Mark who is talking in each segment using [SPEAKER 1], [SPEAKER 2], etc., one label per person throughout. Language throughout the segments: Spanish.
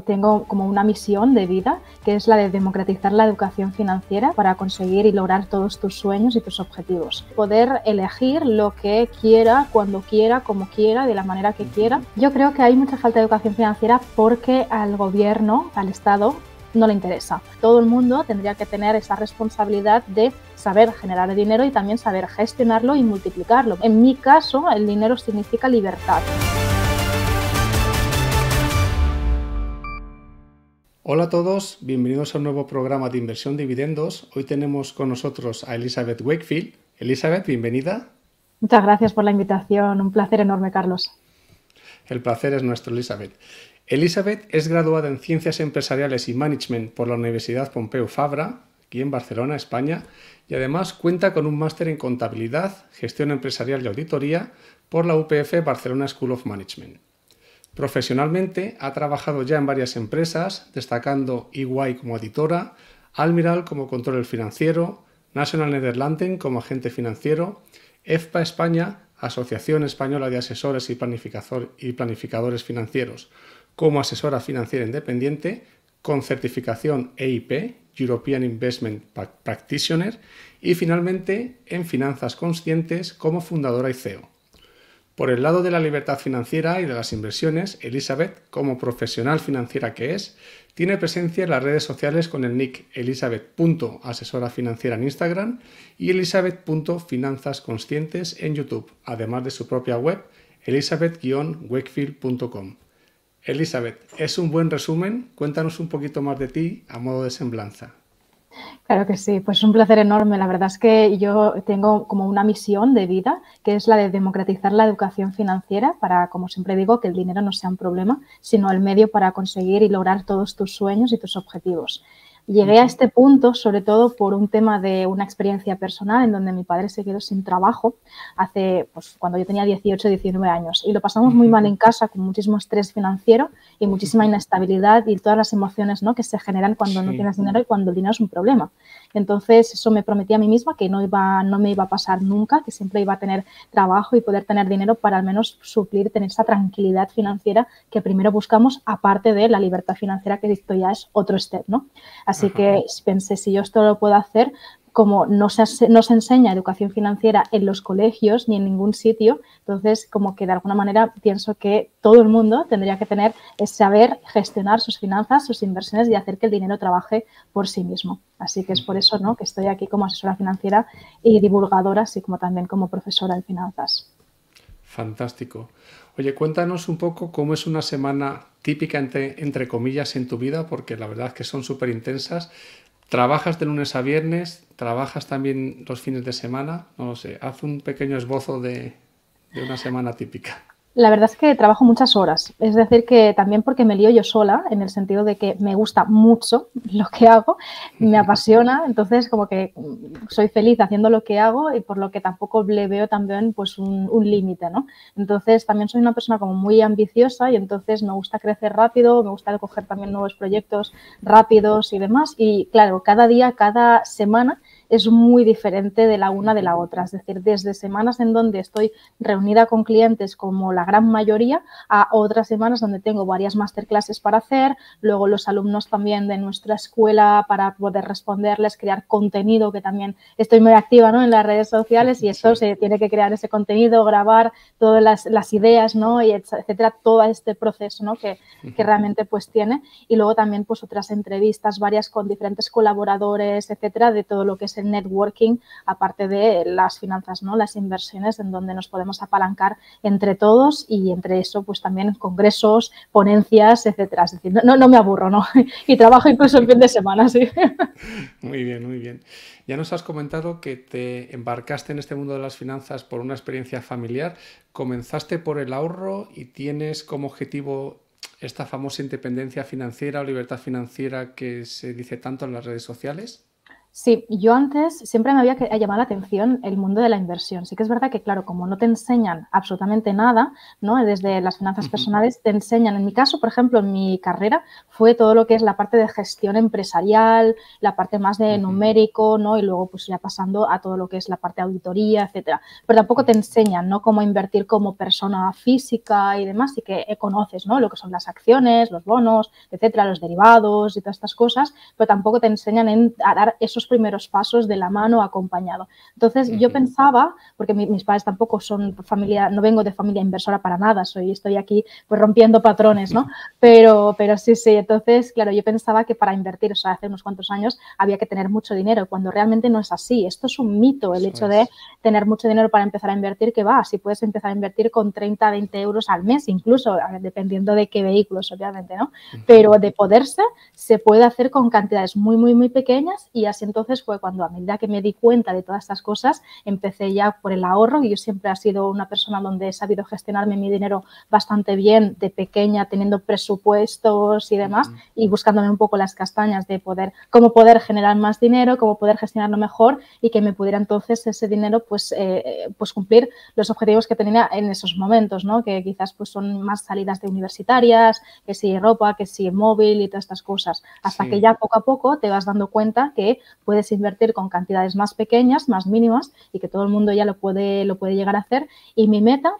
[SPEAKER 1] Tengo como una misión de vida, que es la de democratizar la educación financiera para conseguir y lograr todos tus sueños y tus objetivos. Poder elegir lo que quiera, cuando quiera, como quiera, de la manera que quiera. Yo creo que hay mucha falta de educación financiera porque al gobierno, al Estado, no le interesa. Todo el mundo tendría que tener esa responsabilidad de saber generar dinero y también saber gestionarlo y multiplicarlo. En mi caso, el dinero significa libertad.
[SPEAKER 2] Hola a todos, bienvenidos a un nuevo programa de Inversión Dividendos. Hoy tenemos con nosotros a Elizabeth Wakefield. Elizabeth, bienvenida.
[SPEAKER 1] Muchas gracias por la invitación, un placer enorme, Carlos.
[SPEAKER 2] El placer es nuestro, Elizabeth. Elizabeth es graduada en Ciencias Empresariales y Management por la Universidad Pompeu Fabra, aquí en Barcelona, España, y además cuenta con un máster en Contabilidad, Gestión Empresarial y Auditoría por la UPF Barcelona School of Management. Profesionalmente ha trabajado ya en varias empresas, destacando EY como auditora, Almiral como control financiero, National Nederlanden como agente financiero, EFPA España, Asociación Española de Asesores y Planificadores Financieros, como asesora financiera independiente, con certificación EIP, European Investment Practitioner, y finalmente en Finanzas Conscientes como fundadora y CEO. Por el lado de la libertad financiera y de las inversiones, Elizabeth, como profesional financiera que es, tiene presencia en las redes sociales con el nick elizabeth.asesora financiera en Instagram y elizabeth.finanzasconscientes en YouTube, además de su propia web elizabeth-wakefield.com. Elizabeth, es un buen resumen. Cuéntanos un poquito más de ti a modo de semblanza.
[SPEAKER 1] Claro que sí, pues es un placer enorme. La verdad es que yo tengo como una misión de vida, que es la de democratizar la educación financiera para, como siempre digo, que el dinero no sea un problema, sino el medio para conseguir y lograr todos tus sueños y tus objetivos. Llegué a este punto sobre todo por un tema de una experiencia personal en donde mi padre se quedó sin trabajo hace, pues, cuando yo tenía 18 o 19 años y lo pasamos muy mal en casa con muchísimo estrés financiero y muchísima inestabilidad y todas las emociones, ¿no?, que se generan cuando no tienes dinero y cuando el dinero es un problema. Entonces eso me prometí a mí misma que no me iba a pasar nunca, que siempre iba a tener trabajo y poder tener dinero para al menos suplir, tener esa tranquilidad financiera que primero buscamos, aparte de la libertad financiera, que esto ya es otro step, ¿no? Así que pensé, si yo esto lo puedo hacer, como no se enseña educación financiera en los colegios ni en ningún sitio, entonces como que de alguna manera pienso que todo el mundo tendría que tener es saber gestionar sus finanzas, sus inversiones y hacer que el dinero trabaje por sí mismo. Así que es por eso, ¿no?, que estoy aquí como asesora financiera y divulgadora, así como también como profesora en finanzas.
[SPEAKER 2] Fantástico. Oye, cuéntanos un poco cómo es una semana típica, entre comillas, en tu vida, porque la verdad es que son súper intensas. ¿Trabajas de lunes a viernes? ¿Trabajas también los fines de semana? No lo sé, haz un pequeño esbozo de una semana típica.
[SPEAKER 1] La verdad es que trabajo muchas horas, es decir, que también porque me lío yo sola, en el sentido de que me gusta mucho lo que hago, me apasiona, entonces como que soy feliz haciendo lo que hago y por lo que tampoco le veo también pues un límite, ¿no? Entonces también soy una persona como muy ambiciosa y entonces me gusta crecer rápido, me gusta coger también nuevos proyectos rápidos y demás y claro, cada día, cada semana es muy diferente de la una de la otra, es decir, desde semanas en donde estoy reunida con clientes como la gran mayoría a otras semanas donde tengo varias masterclasses para hacer, luego los alumnos también de nuestra escuela para poder responderles, crear contenido, que también estoy muy activa, ¿no?, en las redes sociales y esto se tiene que crear ese contenido, grabar todas las ideas, ¿no?, y etcétera, todo este proceso, ¿no?, que realmente pues tiene y luego también pues otras entrevistas varias con diferentes colaboradores, etcétera, de todo lo que es el networking, aparte de las finanzas, ¿no?, las inversiones en donde nos podemos apalancar entre todos y entre eso pues también congresos, ponencias, etcétera. Es decir, no me aburro, ¿no? Y trabajo incluso el fin de semana, sí.
[SPEAKER 2] Muy bien, muy bien. Ya nos has comentado que te embarcaste en este mundo de las finanzas por una experiencia familiar. ¿Comenzaste por el ahorro y tienes como objetivo esta famosa independencia financiera o libertad financiera que se dice tanto en las redes sociales?
[SPEAKER 1] Sí, yo antes siempre me había llamado la atención el mundo de la inversión. Sí que es verdad que, claro, como no te enseñan absolutamente nada, ¿no? Desde las finanzas
[SPEAKER 2] Ujú,
[SPEAKER 1] personales te enseñan, en mi caso, por ejemplo, en mi carrera, fue todo lo que es la parte de gestión empresarial, la parte más de
[SPEAKER 2] ujú,
[SPEAKER 1] numérico, ¿no? Y luego, pues ya pasando a todo lo que es la parte de auditoría, etcétera. Pero tampoco te
[SPEAKER 2] ujú.
[SPEAKER 1] enseñan, ¿no? Cómo invertir como persona física y demás, y que conoces, ¿no? Lo que son las acciones, los bonos, etcétera, los derivados y todas estas cosas, pero tampoco te enseñan a dar esos primeros pasos de la mano acompañado. Entonces yo
[SPEAKER 2] Ujú.
[SPEAKER 1] pensaba, porque mis padres tampoco son familia, no vengo de familia inversora para nada, estoy aquí pues rompiendo patrones, ¿no? Pero sí, entonces, claro, yo pensaba que para invertir, o sea, hace unos cuantos años había que tener mucho dinero, cuando realmente no es así. Esto es un mito, el
[SPEAKER 2] Eso
[SPEAKER 1] hecho de
[SPEAKER 2] es.
[SPEAKER 1] tener mucho dinero para empezar a invertir, que va, si puedes empezar a invertir con 30, 20 euros al mes, incluso, dependiendo de qué vehículos, obviamente, ¿no?
[SPEAKER 2] Ujú.
[SPEAKER 1] Pero de poderse, se puede hacer con cantidades muy, muy, muy pequeñas y así entonces fue cuando a medida que me di cuenta de todas estas cosas, empecé ya por el ahorro y yo siempre he sido una persona donde he sabido gestionarme mi dinero bastante bien de pequeña, teniendo presupuestos y demás
[SPEAKER 2] Ujú.
[SPEAKER 1] y buscándome un poco las castañas de poder, cómo poder generar más dinero, cómo poder gestionarlo mejor y que me pudiera entonces ese dinero pues cumplir los objetivos que tenía en esos momentos, ¿no? Que quizás pues son más salidas de universitarias, que si ropa, que si móvil y todas estas cosas, hasta que
[SPEAKER 2] Sí.
[SPEAKER 1] ya poco a poco te vas dando cuenta que puedes invertir con cantidades más pequeñas, más mínimas y que todo el mundo ya lo puede llegar a hacer. Y mi meta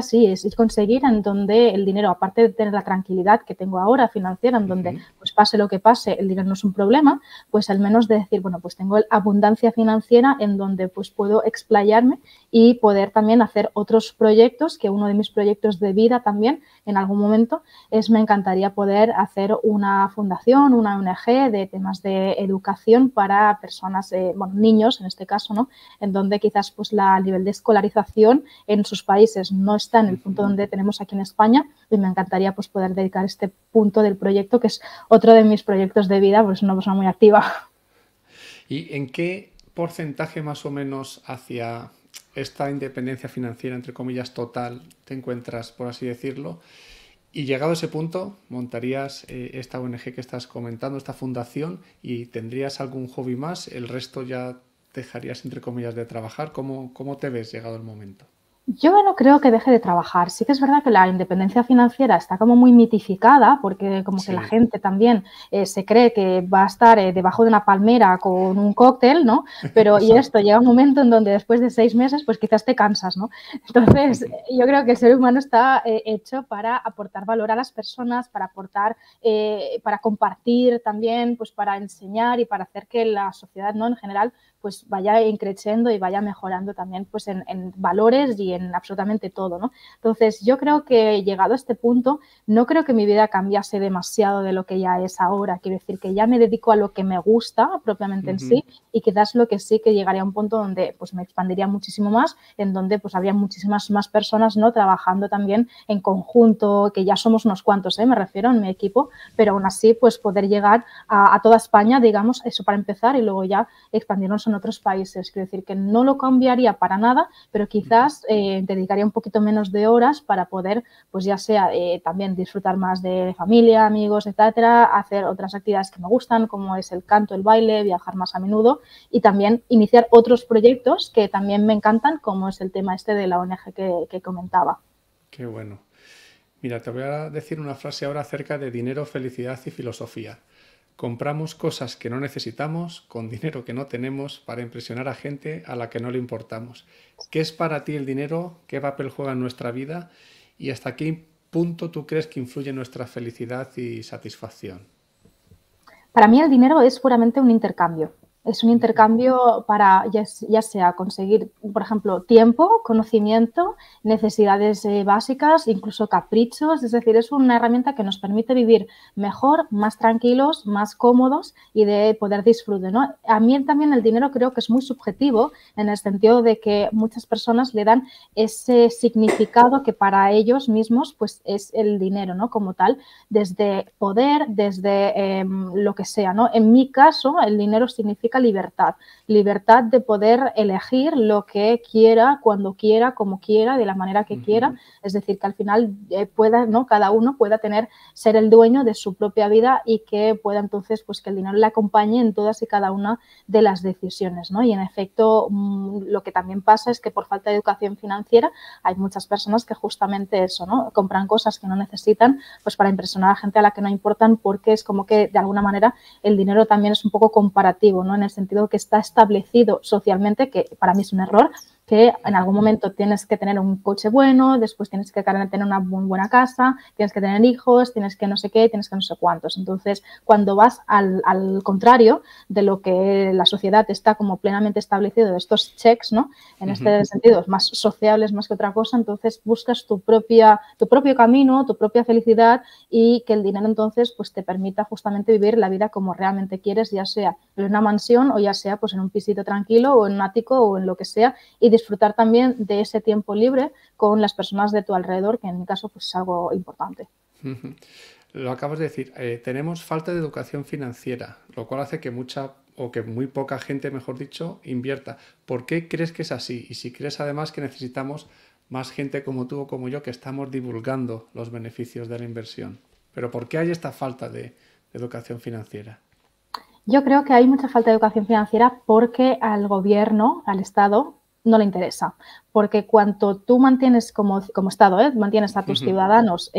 [SPEAKER 1] sí es conseguir en donde el dinero, aparte de tener la tranquilidad que tengo ahora financiera, en donde
[SPEAKER 2] Ujú.
[SPEAKER 1] pues pase lo que pase, el dinero no es un problema, pues al menos de decir, bueno, pues tengo abundancia financiera en donde pues puedo explayarme y poder también hacer otros proyectos, que uno de mis proyectos de vida también en algún momento me encantaría poder hacer una fundación, una ONG de temas de educación para personas, bueno, niños en este caso, ¿no? En donde quizás pues el nivel de escolarización en sus países no está en el punto
[SPEAKER 2] Ujú.
[SPEAKER 1] donde tenemos aquí en España y me encantaría pues poder dedicar este punto del proyecto, que es otro de mis proyectos de vida, pues una persona muy activa.
[SPEAKER 2] ¿Y en qué porcentaje más o menos hacia esta independencia financiera, entre comillas, total, te encuentras, por así decirlo? Y llegado a ese punto, montarías esta ONG que estás comentando, esta fundación, y tendrías algún hobby más, el resto ya dejarías, entre comillas, de trabajar. ¿Cómo te ves llegado el momento?
[SPEAKER 1] Yo no creo que deje de trabajar. Sí que es verdad que la independencia financiera está como muy mitificada porque como que la
[SPEAKER 2] Sí,
[SPEAKER 1] gente también se cree que va a estar debajo de una palmera con un cóctel, ¿no? Pero y esto
[SPEAKER 2] exacto.
[SPEAKER 1] llega un momento en donde después de 6 meses pues quizás te cansas, ¿no? Entonces yo creo que el ser humano está hecho para aportar valor a las personas, para aportar, para compartir también, pues para enseñar y para hacer que la sociedad, ¿no? En general pues vaya increciendo y vaya mejorando también pues en valores y en absolutamente todo, ¿no? Entonces yo creo que llegado a este punto no creo que mi vida cambiase demasiado de lo que ya es ahora, quiero decir que ya me dedico a lo que me gusta propiamente en
[SPEAKER 2] Ujú.
[SPEAKER 1] sí y quizás lo que sí que llegaría a un punto donde pues me expandiría muchísimo más, en donde pues habría muchísimas más personas, ¿no? Trabajando también en conjunto, que ya somos unos cuantos, me refiero en mi equipo, pero aún así pues poder llegar a toda España, digamos, eso para empezar y luego ya expandirnos en otros países. Quiero decir que no lo cambiaría para nada, pero quizás dedicaría un poquito menos de horas para poder, pues ya sea también disfrutar más de familia, amigos, etcétera, hacer otras actividades que me gustan, como es el canto, el baile, viajar más a menudo y también iniciar otros proyectos que también me encantan, como es el tema este de la ONG que comentaba.
[SPEAKER 2] Qué bueno. Mira, te voy a decir una frase ahora acerca de dinero, felicidad y filosofía. Compramos cosas que no necesitamos con dinero que no tenemos para impresionar a gente a la que no le importamos. ¿Qué es para ti el dinero? ¿Qué papel juega en nuestra vida? ¿Y hasta qué punto tú crees que influye en nuestra felicidad y satisfacción?
[SPEAKER 1] Para mí el dinero es puramente un intercambio. Es un intercambio para ya sea conseguir, por ejemplo, tiempo, conocimiento, necesidades básicas, incluso caprichos. Es decir, es una herramienta que nos permite vivir mejor, más tranquilos, más cómodos y de poder disfrutar, ¿no? A mí también el dinero creo que es muy subjetivo en el sentido de que muchas personas le dan ese significado que para ellos mismos pues es el dinero, ¿no? Como tal, desde poder, desde lo que sea, ¿no? En mi caso, el dinero significa significa libertad. Libertad de poder elegir lo que quiera, cuando quiera, como quiera, de la manera que quiera. Es decir, que al final pueda, ¿no? Cada uno pueda ser el dueño de su propia vida y que pueda entonces, pues que el dinero le acompañe en todas y cada una de las decisiones, ¿no? Y en efecto, lo que también pasa es que por falta de educación financiera hay muchas personas que justamente eso, ¿no? Compran cosas que no necesitan, pues para impresionar a gente a la que no importan, porque es como que de alguna manera el dinero también es un poco comparativo, ¿no? En el sentido que está establecido socialmente, que para mí es un error, que en algún momento tienes que tener un coche bueno, después tienes que tener una muy buena casa, tienes que tener hijos, tienes que no sé qué, tienes que no sé cuántos. Entonces, cuando vas al contrario de lo que la sociedad está como plenamente establecido, de estos checks, ¿no? En este sentido, más sociables más que otra cosa, entonces buscas tu propio camino, tu propia felicidad y que el dinero entonces pues te permita justamente vivir la vida como realmente quieres, ya sea en una mansión o ya sea pues en un pisito tranquilo o en un ático o en lo que sea, y disfrutar también de ese tiempo libre con las personas de tu alrededor, que en mi caso pues es algo importante.
[SPEAKER 2] Lo acabas de decir, tenemos falta de educación financiera, lo cual hace que muy poca gente, mejor dicho, invierta. ¿Por qué crees que es así? Y si crees además que necesitamos más gente como tú o como yo que estamos divulgando los beneficios de la inversión. ¿Pero por qué hay esta falta de educación financiera?
[SPEAKER 1] Yo creo que hay mucha falta de educación financiera porque al gobierno, al Estado, no le interesa. Porque cuanto tú mantienes como Estado, mantienes a tus ciudadanos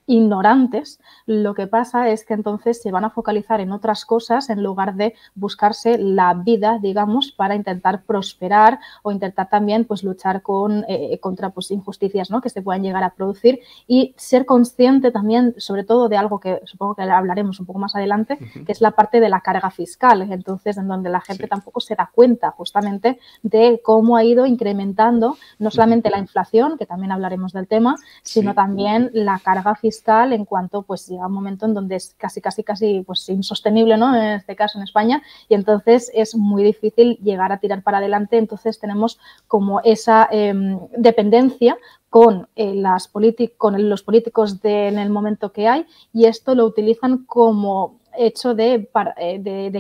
[SPEAKER 1] ignorantes, lo que pasa es que entonces se van a focalizar en otras cosas en lugar de buscarse la vida, digamos, para intentar prosperar o intentar también pues luchar contra pues, injusticias, ¿no? Que se puedan llegar a producir, y ser consciente también, sobre todo, de algo que supongo que hablaremos un poco más adelante, que es la parte de la carga fiscal. Entonces, en donde la gente tampoco se da cuenta justamente de cómo ha ido incrementando no solamente la inflación, que también hablaremos del tema, sino también la carga fiscal, en cuanto pues llega un momento en donde es casi pues insostenible, ¿no? En este caso en España, y entonces es muy difícil llegar a tirar para adelante. Entonces tenemos como esa dependencia con los políticos en el momento que hay, y esto lo utilizan como hecho de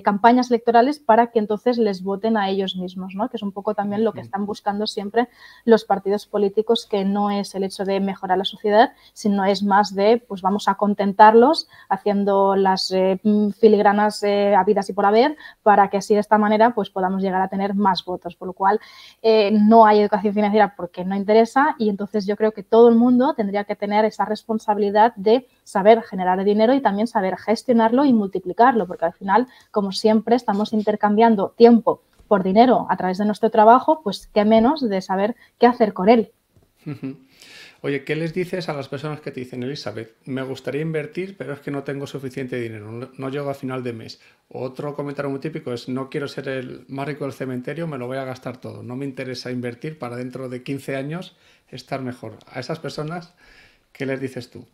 [SPEAKER 1] campañas electorales para que entonces les voten a ellos mismos, ¿no? Que es un poco también lo que están buscando siempre los partidos políticos, que no es el hecho de mejorar la sociedad, sino es más de, pues vamos a contentarlos haciendo las filigranas habidas y por haber, para que así de esta manera pues podamos llegar a tener más votos, por lo cual no hay educación financiera porque no interesa, y entonces yo creo que todo el mundo tendría que tener esa responsabilidad de saber generar dinero y también saber gestionarlo y multiplicarlo, porque al final, como siempre, estamos intercambiando tiempo por dinero a través de nuestro trabajo, pues qué menos de saber qué hacer con él.
[SPEAKER 2] Oye, ¿qué les dices a las personas que te dicen, Elizabeth, me gustaría invertir, pero es que no tengo suficiente dinero, no llego a final de mes? Otro comentario muy típico es, no quiero ser el más rico del cementerio, me lo voy a gastar todo, no me interesa invertir para dentro de 15 años estar mejor. A esas personas, ¿qué les dices tú?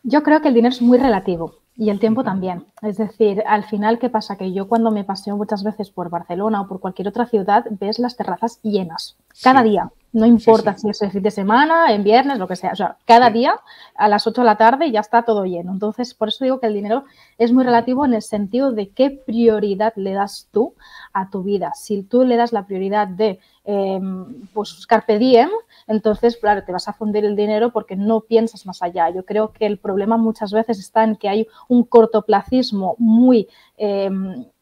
[SPEAKER 1] Yo creo que el dinero es muy relativo y el tiempo también. Es decir, al final, ¿qué pasa? Que yo cuando me paseo muchas veces por Barcelona o por cualquier otra ciudad, ves las terrazas llenas, cada día. No importa si es el fin de semana, en viernes, lo que sea. O sea, cada día a las 8 de la tarde ya está todo lleno. Entonces, por eso digo que el dinero es muy relativo en el sentido de qué prioridad le das tú a tu vida. Si tú le das la prioridad de pues carpe diem, entonces, claro, te vas a fundir el dinero porque no piensas más allá. Yo creo que el problema muchas veces está en que hay un cortoplacismo muy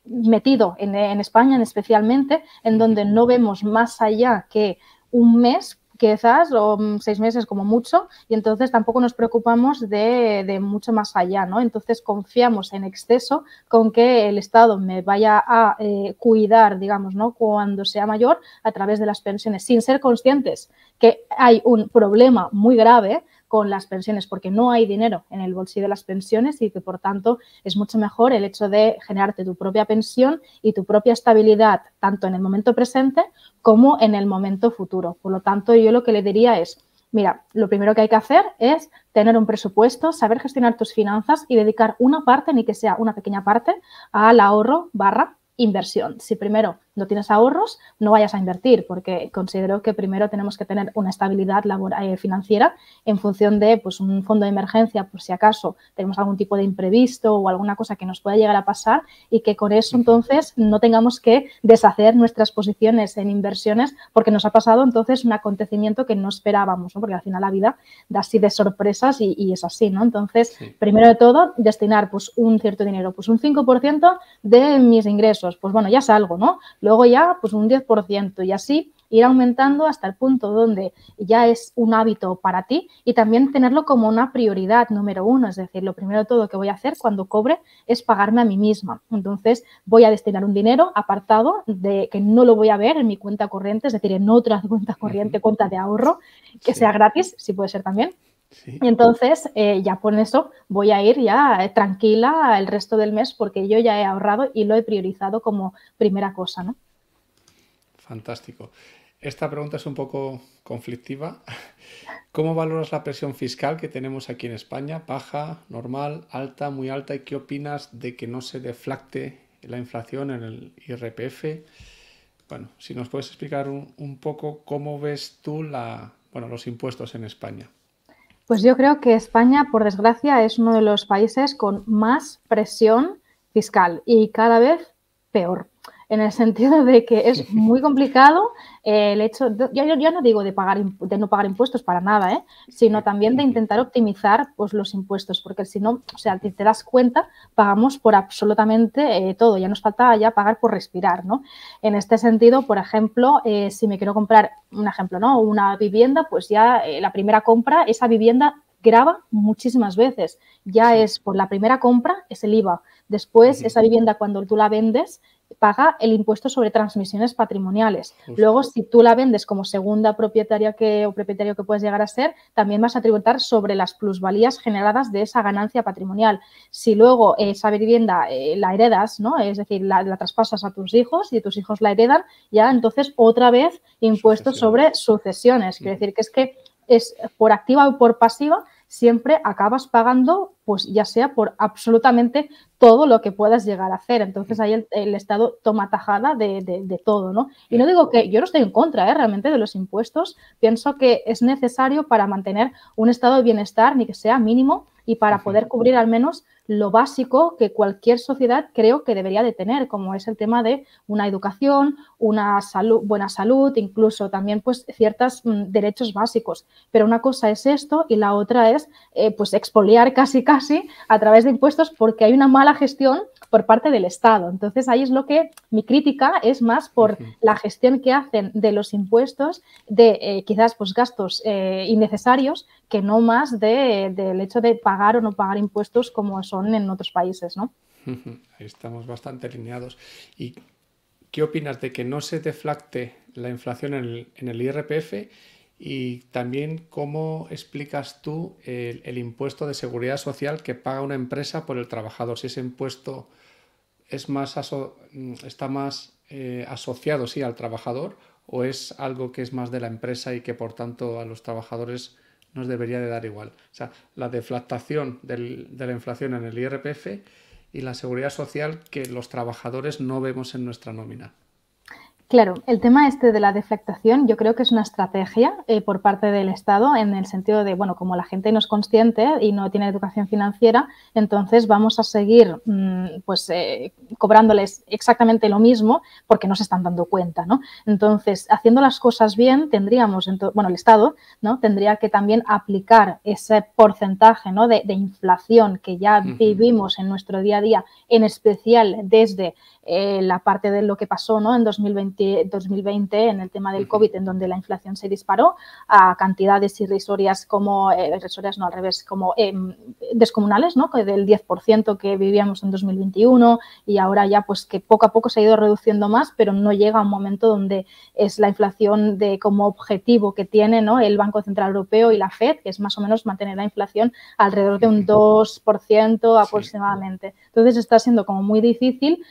[SPEAKER 1] metido en España, especialmente, en donde no vemos más allá que un mes, quizás, o 6 meses como mucho, y entonces tampoco nos preocupamos de mucho más allá, ¿no? Entonces confiamos en exceso con que el Estado me vaya a cuidar, digamos, ¿no? Cuando sea mayor, a través de las pensiones, sin ser conscientes que hay un problema muy grave con las pensiones, porque no hay dinero en el bolsillo de las pensiones, y que por tanto es mucho mejor el hecho de generarte tu propia pensión y tu propia estabilidad, tanto en el momento presente como en el momento futuro. Por lo tanto, yo lo que le diría es, mira, lo primero que hay que hacer es tener un presupuesto, saber gestionar tus finanzas y dedicar una parte, ni que sea una pequeña parte, al ahorro / inversión. Si primero no tienes ahorros, no vayas a invertir, porque considero que primero tenemos que tener una estabilidad financiera en función de pues, un fondo de emergencia, por si acaso tenemos algún tipo de imprevisto o alguna cosa que nos pueda llegar a pasar, y que con eso entonces no tengamos que deshacer nuestras posiciones en inversiones porque nos ha pasado entonces un acontecimiento que no esperábamos, ¿no? Porque al final la vida da así de sorpresas y es así, ¿no? Entonces, primero de todo, destinar pues un cierto dinero, pues un 5% de mis ingresos, pues bueno, ya es algo, ¿no? Luego ya pues un 10% y así ir aumentando hasta el punto donde ya es un hábito para ti, y también tenerlo como una prioridad número uno. Es decir, lo primero de todo que voy a hacer cuando cobre es pagarme a mí misma. Entonces voy a destinar un dinero apartado de que no lo voy a ver en mi cuenta corriente, es decir, en otra cuenta corriente, cuenta de ahorro, que sea gratis, si puede ser también. Y entonces ya por eso voy a ir ya tranquila el resto del mes, porque yo ya he ahorrado y lo he priorizado como primera cosa, ¿no?
[SPEAKER 2] Fantástico. Esta pregunta es un poco conflictiva. ¿Cómo valoras la presión fiscal que tenemos aquí en España? ¿Baja, normal, alta, muy alta? ¿Y qué opinas de que no se deflacte la inflación en el IRPF? Bueno, si nos puedes explicar un poco cómo ves tú los impuestos en España.
[SPEAKER 1] Pues yo creo que España, por desgracia, es uno de los países con más presión fiscal y cada vez peor, en el sentido de que es muy complicado el hecho, yo no digo de no pagar impuestos para nada, sino también de intentar optimizar pues, los impuestos, porque si no, o sea, te das cuenta, pagamos por absolutamente todo, ya nos falta ya pagar por respirar, ¿no? En este sentido, por ejemplo, si me quiero comprar, un ejemplo, ¿no? Una vivienda, pues ya la primera compra, esa vivienda grava muchísimas veces. Ya es por la primera compra, es el IVA. Después, esa vivienda, cuando tú la vendes, paga el impuesto sobre transmisiones patrimoniales. Luego, si tú la vendes como segunda propietaria o propietario que puedes llegar a ser, también vas a tributar sobre las plusvalías generadas de esa ganancia patrimonial. Si luego esa vivienda la heredas, ¿no? Es decir, la traspasas a tus hijos y tus hijos la heredan, ya entonces otra vez impuestos sobre sucesiones. Quiere decir que es por activa o por pasiva, siempre acabas pagando, pues ya sea por absolutamente todo lo que puedas llegar a hacer. Entonces ahí el Estado toma tajada de todo, ¿no? Y no digo que yo no estoy en contra realmente de los impuestos, pienso que es necesario para mantener un estado de bienestar, ni que sea mínimo, y para poder cubrir al menos lo básico que cualquier sociedad creo que debería de tener, como es el tema de una educación, una salud, buena salud, incluso también pues ciertos derechos básicos. Pero una cosa es esto y la otra es pues expoliar casi a través de impuestos, porque hay una mala gestión por parte del Estado. Entonces ahí es lo que mi crítica es más por la gestión que hacen de los impuestos, de quizás pues gastos innecesarios, que no más del hecho de pagar o no pagar impuestos como son en otros países, ¿no?
[SPEAKER 2] Ahí estamos bastante alineados. ¿Y qué opinas de que no se deflacte la inflación en el IRPF? Y también, ¿cómo explicas tú el impuesto de seguridad social que paga una empresa por el trabajador? Si ese impuesto es está más asociado, sí, al trabajador, o es algo que es más de la empresa y que, por tanto, a los trabajadores nos debería de dar igual. O sea, la deflactación de la inflación en el IRPF y la seguridad social que los trabajadores no vemos en nuestra nómina.
[SPEAKER 1] Claro, el tema este de la deflactación yo creo que es una estrategia por parte del Estado, en el sentido de, bueno, como la gente no es consciente y no tiene educación financiera, entonces vamos a seguir cobrándoles exactamente lo mismo porque no se están dando cuenta, ¿no? Entonces, haciendo las cosas bien, tendríamos, el Estado, ¿no? Tendría que también aplicar ese porcentaje, ¿no? de inflación que ya vivimos en nuestro día a día, en especial desde la parte de lo que pasó, ¿no? En 2020 en el tema del COVID, en donde la inflación se disparó a cantidades irrisorias como descomunales, ¿no? Del 10% que vivíamos en 2021, y ahora ya pues que poco a poco se ha ido reduciendo más, pero no llega a un momento donde es la inflación como objetivo que tiene, ¿no? El Banco Central Europeo y la FED, que es más o menos mantener la inflación alrededor de un 2% aproximadamente. Entonces está siendo como muy difícil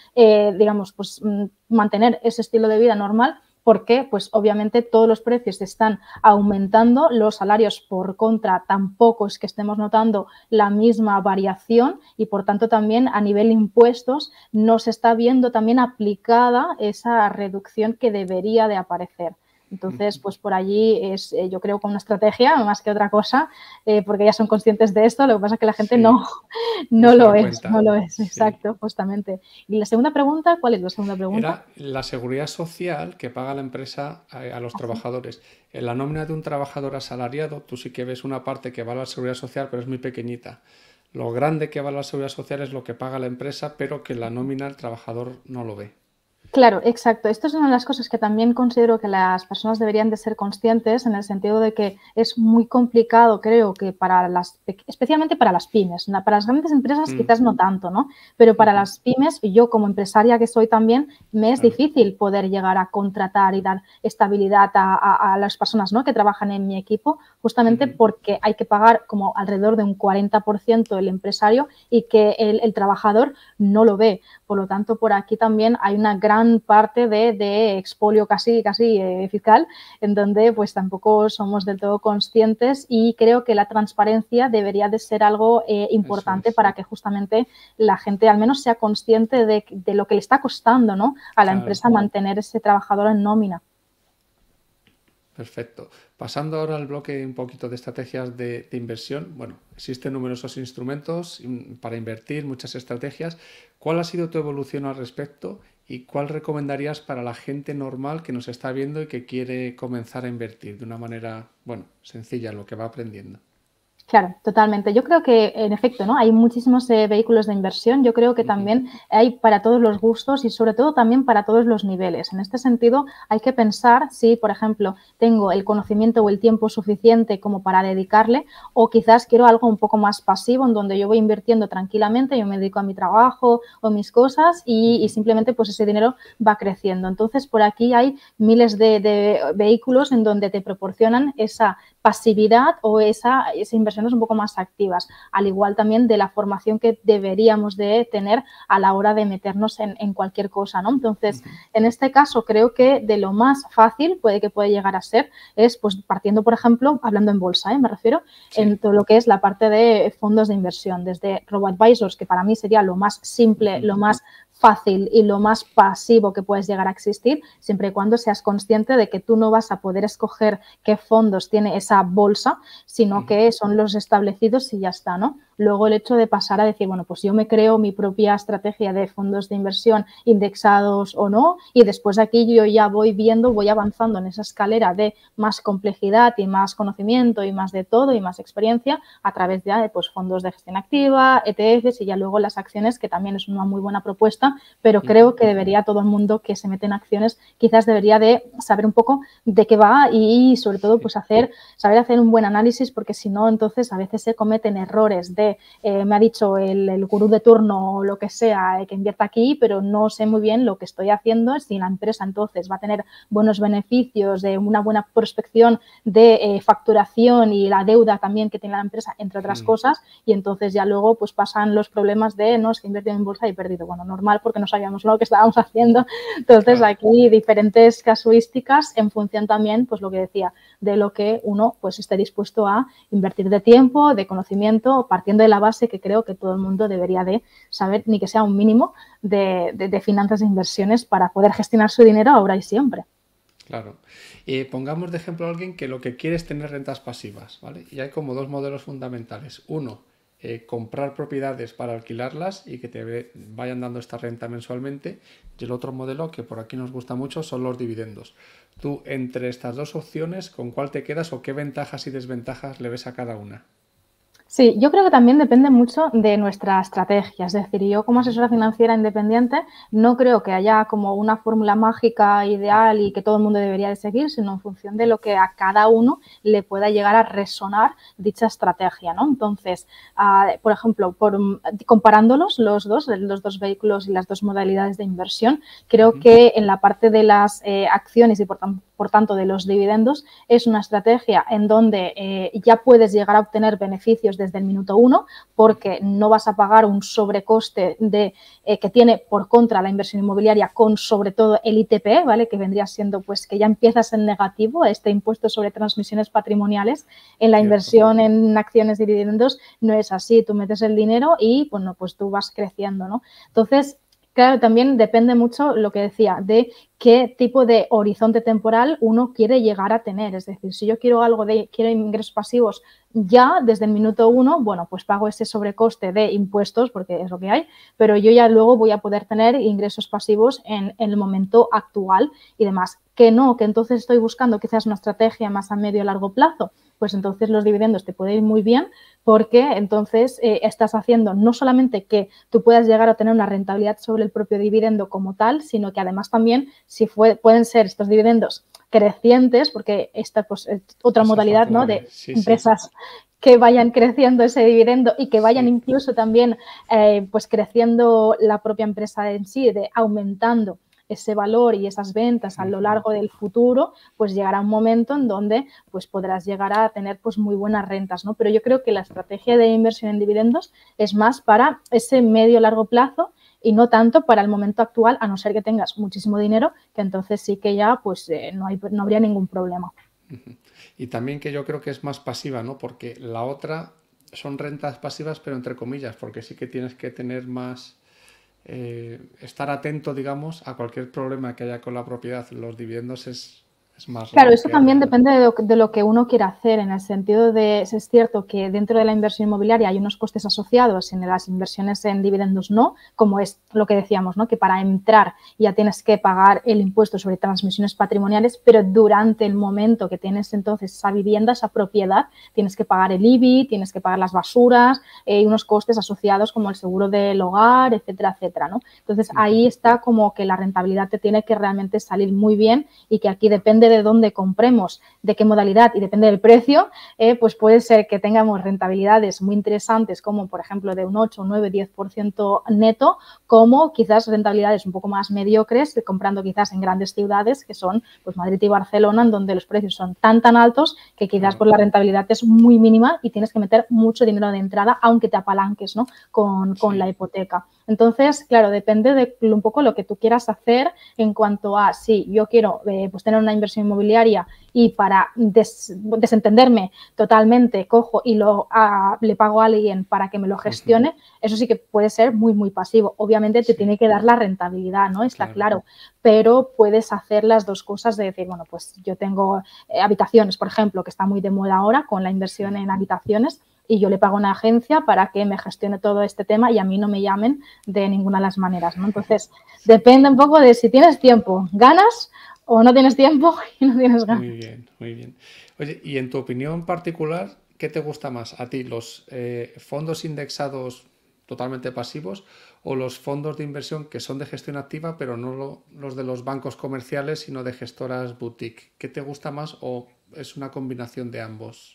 [SPEAKER 1] mantener ese estilo de vida normal, ¿Por qué? Pues obviamente todos los precios están aumentando, los salarios por contra tampoco es que estemos notando la misma variación y por tanto también a nivel impuestos no se está viendo también aplicada esa reducción que debería de aparecer. Entonces, pues por allí es, yo creo, con una estrategia más que otra cosa, porque ya son conscientes de esto, lo que pasa es que la gente no lo es, no lo es, exacto, justamente. Y la segunda pregunta, ¿cuál es la segunda pregunta?
[SPEAKER 2] Era la seguridad social que paga la empresa a los trabajadores. En la nómina de un trabajador asalariado, tú sí que ves una parte que va a la seguridad social, pero es muy pequeñita. Lo grande que va a la seguridad social es lo que paga la empresa, pero que en la nómina el trabajador no lo ve.
[SPEAKER 1] Claro, exacto. Esto es una de las cosas que también considero que las personas deberían de ser conscientes en el sentido de que es muy complicado, creo que especialmente para las pymes, para las grandes empresas quizás no tanto, ¿no? Pero para las pymes, yo como empresaria que soy también, me es difícil poder llegar a contratar y dar estabilidad a las personas, ¿no?, que trabajan en mi equipo, justamente porque hay que pagar como alrededor de un 40% el empresario y que el trabajador no lo ve. Por lo tanto, por aquí también hay una gran parte de expolio casi fiscal, en donde pues tampoco somos del todo conscientes y creo que la transparencia debería de ser algo importante para que justamente la gente al menos sea consciente de lo que le está costando, ¿no?, a la empresa mantener ese trabajador en nómina.
[SPEAKER 2] Perfecto. Pasando ahora al bloque un poquito de estrategias de inversión. Bueno, existen numerosos instrumentos para invertir, muchas estrategias. ¿Cuál ha sido tu evolución al respecto y cuál recomendarías para la gente normal que nos está viendo y que quiere comenzar a invertir de una manera, bueno, sencilla, lo que va aprendiendo?
[SPEAKER 1] Claro, totalmente. Yo creo que, en efecto, ¿no?, hay muchísimos vehículos de inversión. Yo creo que también hay para todos los gustos y, sobre todo, también para todos los niveles. En este sentido, hay que pensar si, por ejemplo, tengo el conocimiento o el tiempo suficiente como para dedicarle o quizás quiero algo un poco más pasivo en donde yo voy invirtiendo tranquilamente, yo me dedico a mi trabajo o mis cosas y simplemente pues ese dinero va creciendo. Entonces, por aquí hay miles de vehículos en donde te proporcionan esa pasividad o esa inversiones un poco más activas, al igual también de la formación que deberíamos de tener a la hora de meternos en cualquier cosa, ¿no? Entonces, en este caso, creo que de lo más fácil puede llegar a ser es, pues, partiendo, por ejemplo, hablando en bolsa, me refiero, en todo lo que es la parte de fondos de inversión, desde robo-advisors, que para mí sería lo más simple, lo más fácil y lo más pasivo que puedes llegar a existir, siempre y cuando seas consciente de que tú no vas a poder escoger qué fondos tiene esa bolsa, sino que son los establecidos y ya está, ¿no? Luego el hecho de pasar a decir, bueno, pues yo me creo mi propia estrategia de fondos de inversión indexados o no y después aquí yo ya voy viendo, voy avanzando en esa escalera de más complejidad y más conocimiento y más de todo y más experiencia a través ya de pues, fondos de gestión activa, ETFs y ya luego las acciones, que también es una muy buena propuesta, pero creo que debería todo el mundo que se mete en acciones quizás debería de saber un poco de qué va y sobre todo pues saber hacer un buen análisis, porque si no entonces a veces se cometen errores de me ha dicho el gurú de turno o lo que sea que invierta aquí, pero no sé muy bien lo que estoy haciendo, si la empresa entonces va a tener buenos beneficios, de una buena prospección de facturación y la deuda también que tiene la empresa, entre otras cosas, y entonces ya luego pues pasan los problemas de no, es que he invertido en bolsa y he perdido. Bueno, normal porque no sabíamos lo que estábamos haciendo. Entonces aquí diferentes casuísticas en función también, pues lo que decía, de lo que uno pues esté dispuesto a invertir de tiempo, de conocimiento, partiendo de la base que creo que todo el mundo debería de saber, ni que sea un mínimo de finanzas e inversiones para poder gestionar su dinero ahora y siempre.
[SPEAKER 2] Claro. Pongamos de ejemplo a alguien que lo que quiere es tener rentas pasivas, ¿vale? Y hay como dos modelos fundamentales. Uno, comprar propiedades para alquilarlas y que te vayan dando esta renta mensualmente. Y el otro modelo, que por aquí nos gusta mucho, son los dividendos. Tú, entre estas dos opciones, ¿con cuál te quedas o qué ventajas y desventajas le ves a cada una?
[SPEAKER 1] Sí, yo creo que también depende mucho de nuestra estrategia. Es decir, yo como asesora financiera independiente no creo que haya como una fórmula mágica ideal y que todo el mundo debería de seguir, sino en función de lo que a cada uno le pueda llegar a resonar dicha estrategia, ¿no? Entonces, por ejemplo, comparándolos los dos vehículos y las dos modalidades de inversión, creo que en la parte de las acciones y por por tanto, de los dividendos, es una estrategia en donde ya puedes llegar a obtener beneficios desde el minuto 1 porque no vas a pagar un sobrecoste que tiene por contra la inversión inmobiliaria con sobre todo el ITP, ¿vale? Que vendría siendo pues que ya empiezas en negativo, este impuesto sobre transmisiones patrimoniales. En la inversión en acciones y dividendos no es así, tú metes el dinero y bueno, pues tú vas creciendo, ¿no? Entonces, claro, también depende mucho lo que decía, de qué tipo de horizonte temporal uno quiere llegar a tener. Es decir, si yo quiero quiero ingresos pasivos ya desde el minuto 1, bueno, pues pago ese sobrecoste de impuestos, porque es lo que hay, pero yo ya luego voy a poder tener ingresos pasivos en el momento actual y demás. Que no, que entonces estoy buscando quizás una estrategia más a medio o largo plazo, pues entonces los dividendos te pueden ir muy bien porque entonces estás haciendo no solamente que tú puedas llegar a tener una rentabilidad sobre el propio dividendo como tal, sino que además también pueden ser estos dividendos crecientes, porque esta pues, es otra modalidad, ¿no? De empresas que vayan creciendo ese dividendo y que vayan incluso también pues creciendo la propia empresa en sí, aumentando ese valor y esas ventas a lo largo del futuro, pues llegará un momento en donde pues podrás llegar a tener pues muy buenas rentas, ¿no? Pero yo creo que la estrategia de inversión en dividendos es más para ese medio largo plazo y no tanto para el momento actual, a no ser que tengas muchísimo dinero, que entonces sí que ya pues no habría ningún problema.
[SPEAKER 2] Y también que yo creo que es más pasiva, ¿no? Porque la otra son rentas pasivas, pero entre comillas, porque sí que tienes que tener más... estar atento, digamos, a cualquier problema que haya con la propiedad. Los dividendos es más
[SPEAKER 1] Claro,
[SPEAKER 2] raro
[SPEAKER 1] eso
[SPEAKER 2] que
[SPEAKER 1] también
[SPEAKER 2] haya.
[SPEAKER 1] depende de lo que uno quiera hacer, en el sentido de, es cierto que dentro de la inversión inmobiliaria hay unos costes asociados, en las inversiones en dividendos no, como es lo que decíamos, ¿no? Que para entrar ya tienes que pagar el impuesto sobre transmisiones patrimoniales, pero durante el momento que tienes entonces esa vivienda, esa propiedad, tienes que pagar el IBI, tienes que pagar las basuras y unos costes asociados como el seguro del hogar, etcétera, etcétera, ¿no? Entonces ahí está como que la rentabilidad te tiene que realmente salir muy bien y que aquí depende de dónde compremos, de qué modalidad y depende del precio, pues puede ser que tengamos rentabilidades muy interesantes como, por ejemplo, de un 8, 9, 10% neto, como quizás rentabilidades un poco más mediocres, comprando quizás en grandes ciudades que son pues Madrid y Barcelona, en donde los precios son tan altos que quizás pues, la rentabilidad es muy mínima y tienes que meter mucho dinero de entrada, aunque te apalanques, ¿no? con la hipoteca. Entonces, claro, depende de un poco lo que tú quieras hacer en cuanto a, sí, yo quiero pues tener una inversión inmobiliaria y para desentenderme totalmente cojo y le pago a alguien para que me lo gestione, eso sí que puede ser muy, muy pasivo. Obviamente te tiene que dar la rentabilidad, ¿no? Está claro. Pero puedes hacer las dos cosas de decir, bueno, pues yo tengo habitaciones, por ejemplo, que está muy de moda ahora con la inversión en habitaciones, y yo le pago a una agencia para que me gestione todo este tema y a mí no me llamen de ninguna de las maneras, ¿no? Entonces, depende un poco de si tienes tiempo, ganas o no tienes tiempo y no tienes ganas.
[SPEAKER 2] Muy bien, muy bien. Oye, y en tu opinión particular, ¿qué te gusta más a ti? ¿Los fondos indexados totalmente pasivos o los fondos de inversión que son de gestión activa, pero no los de los bancos comerciales, sino de gestoras boutique? ¿Qué te gusta más o es una combinación de ambos?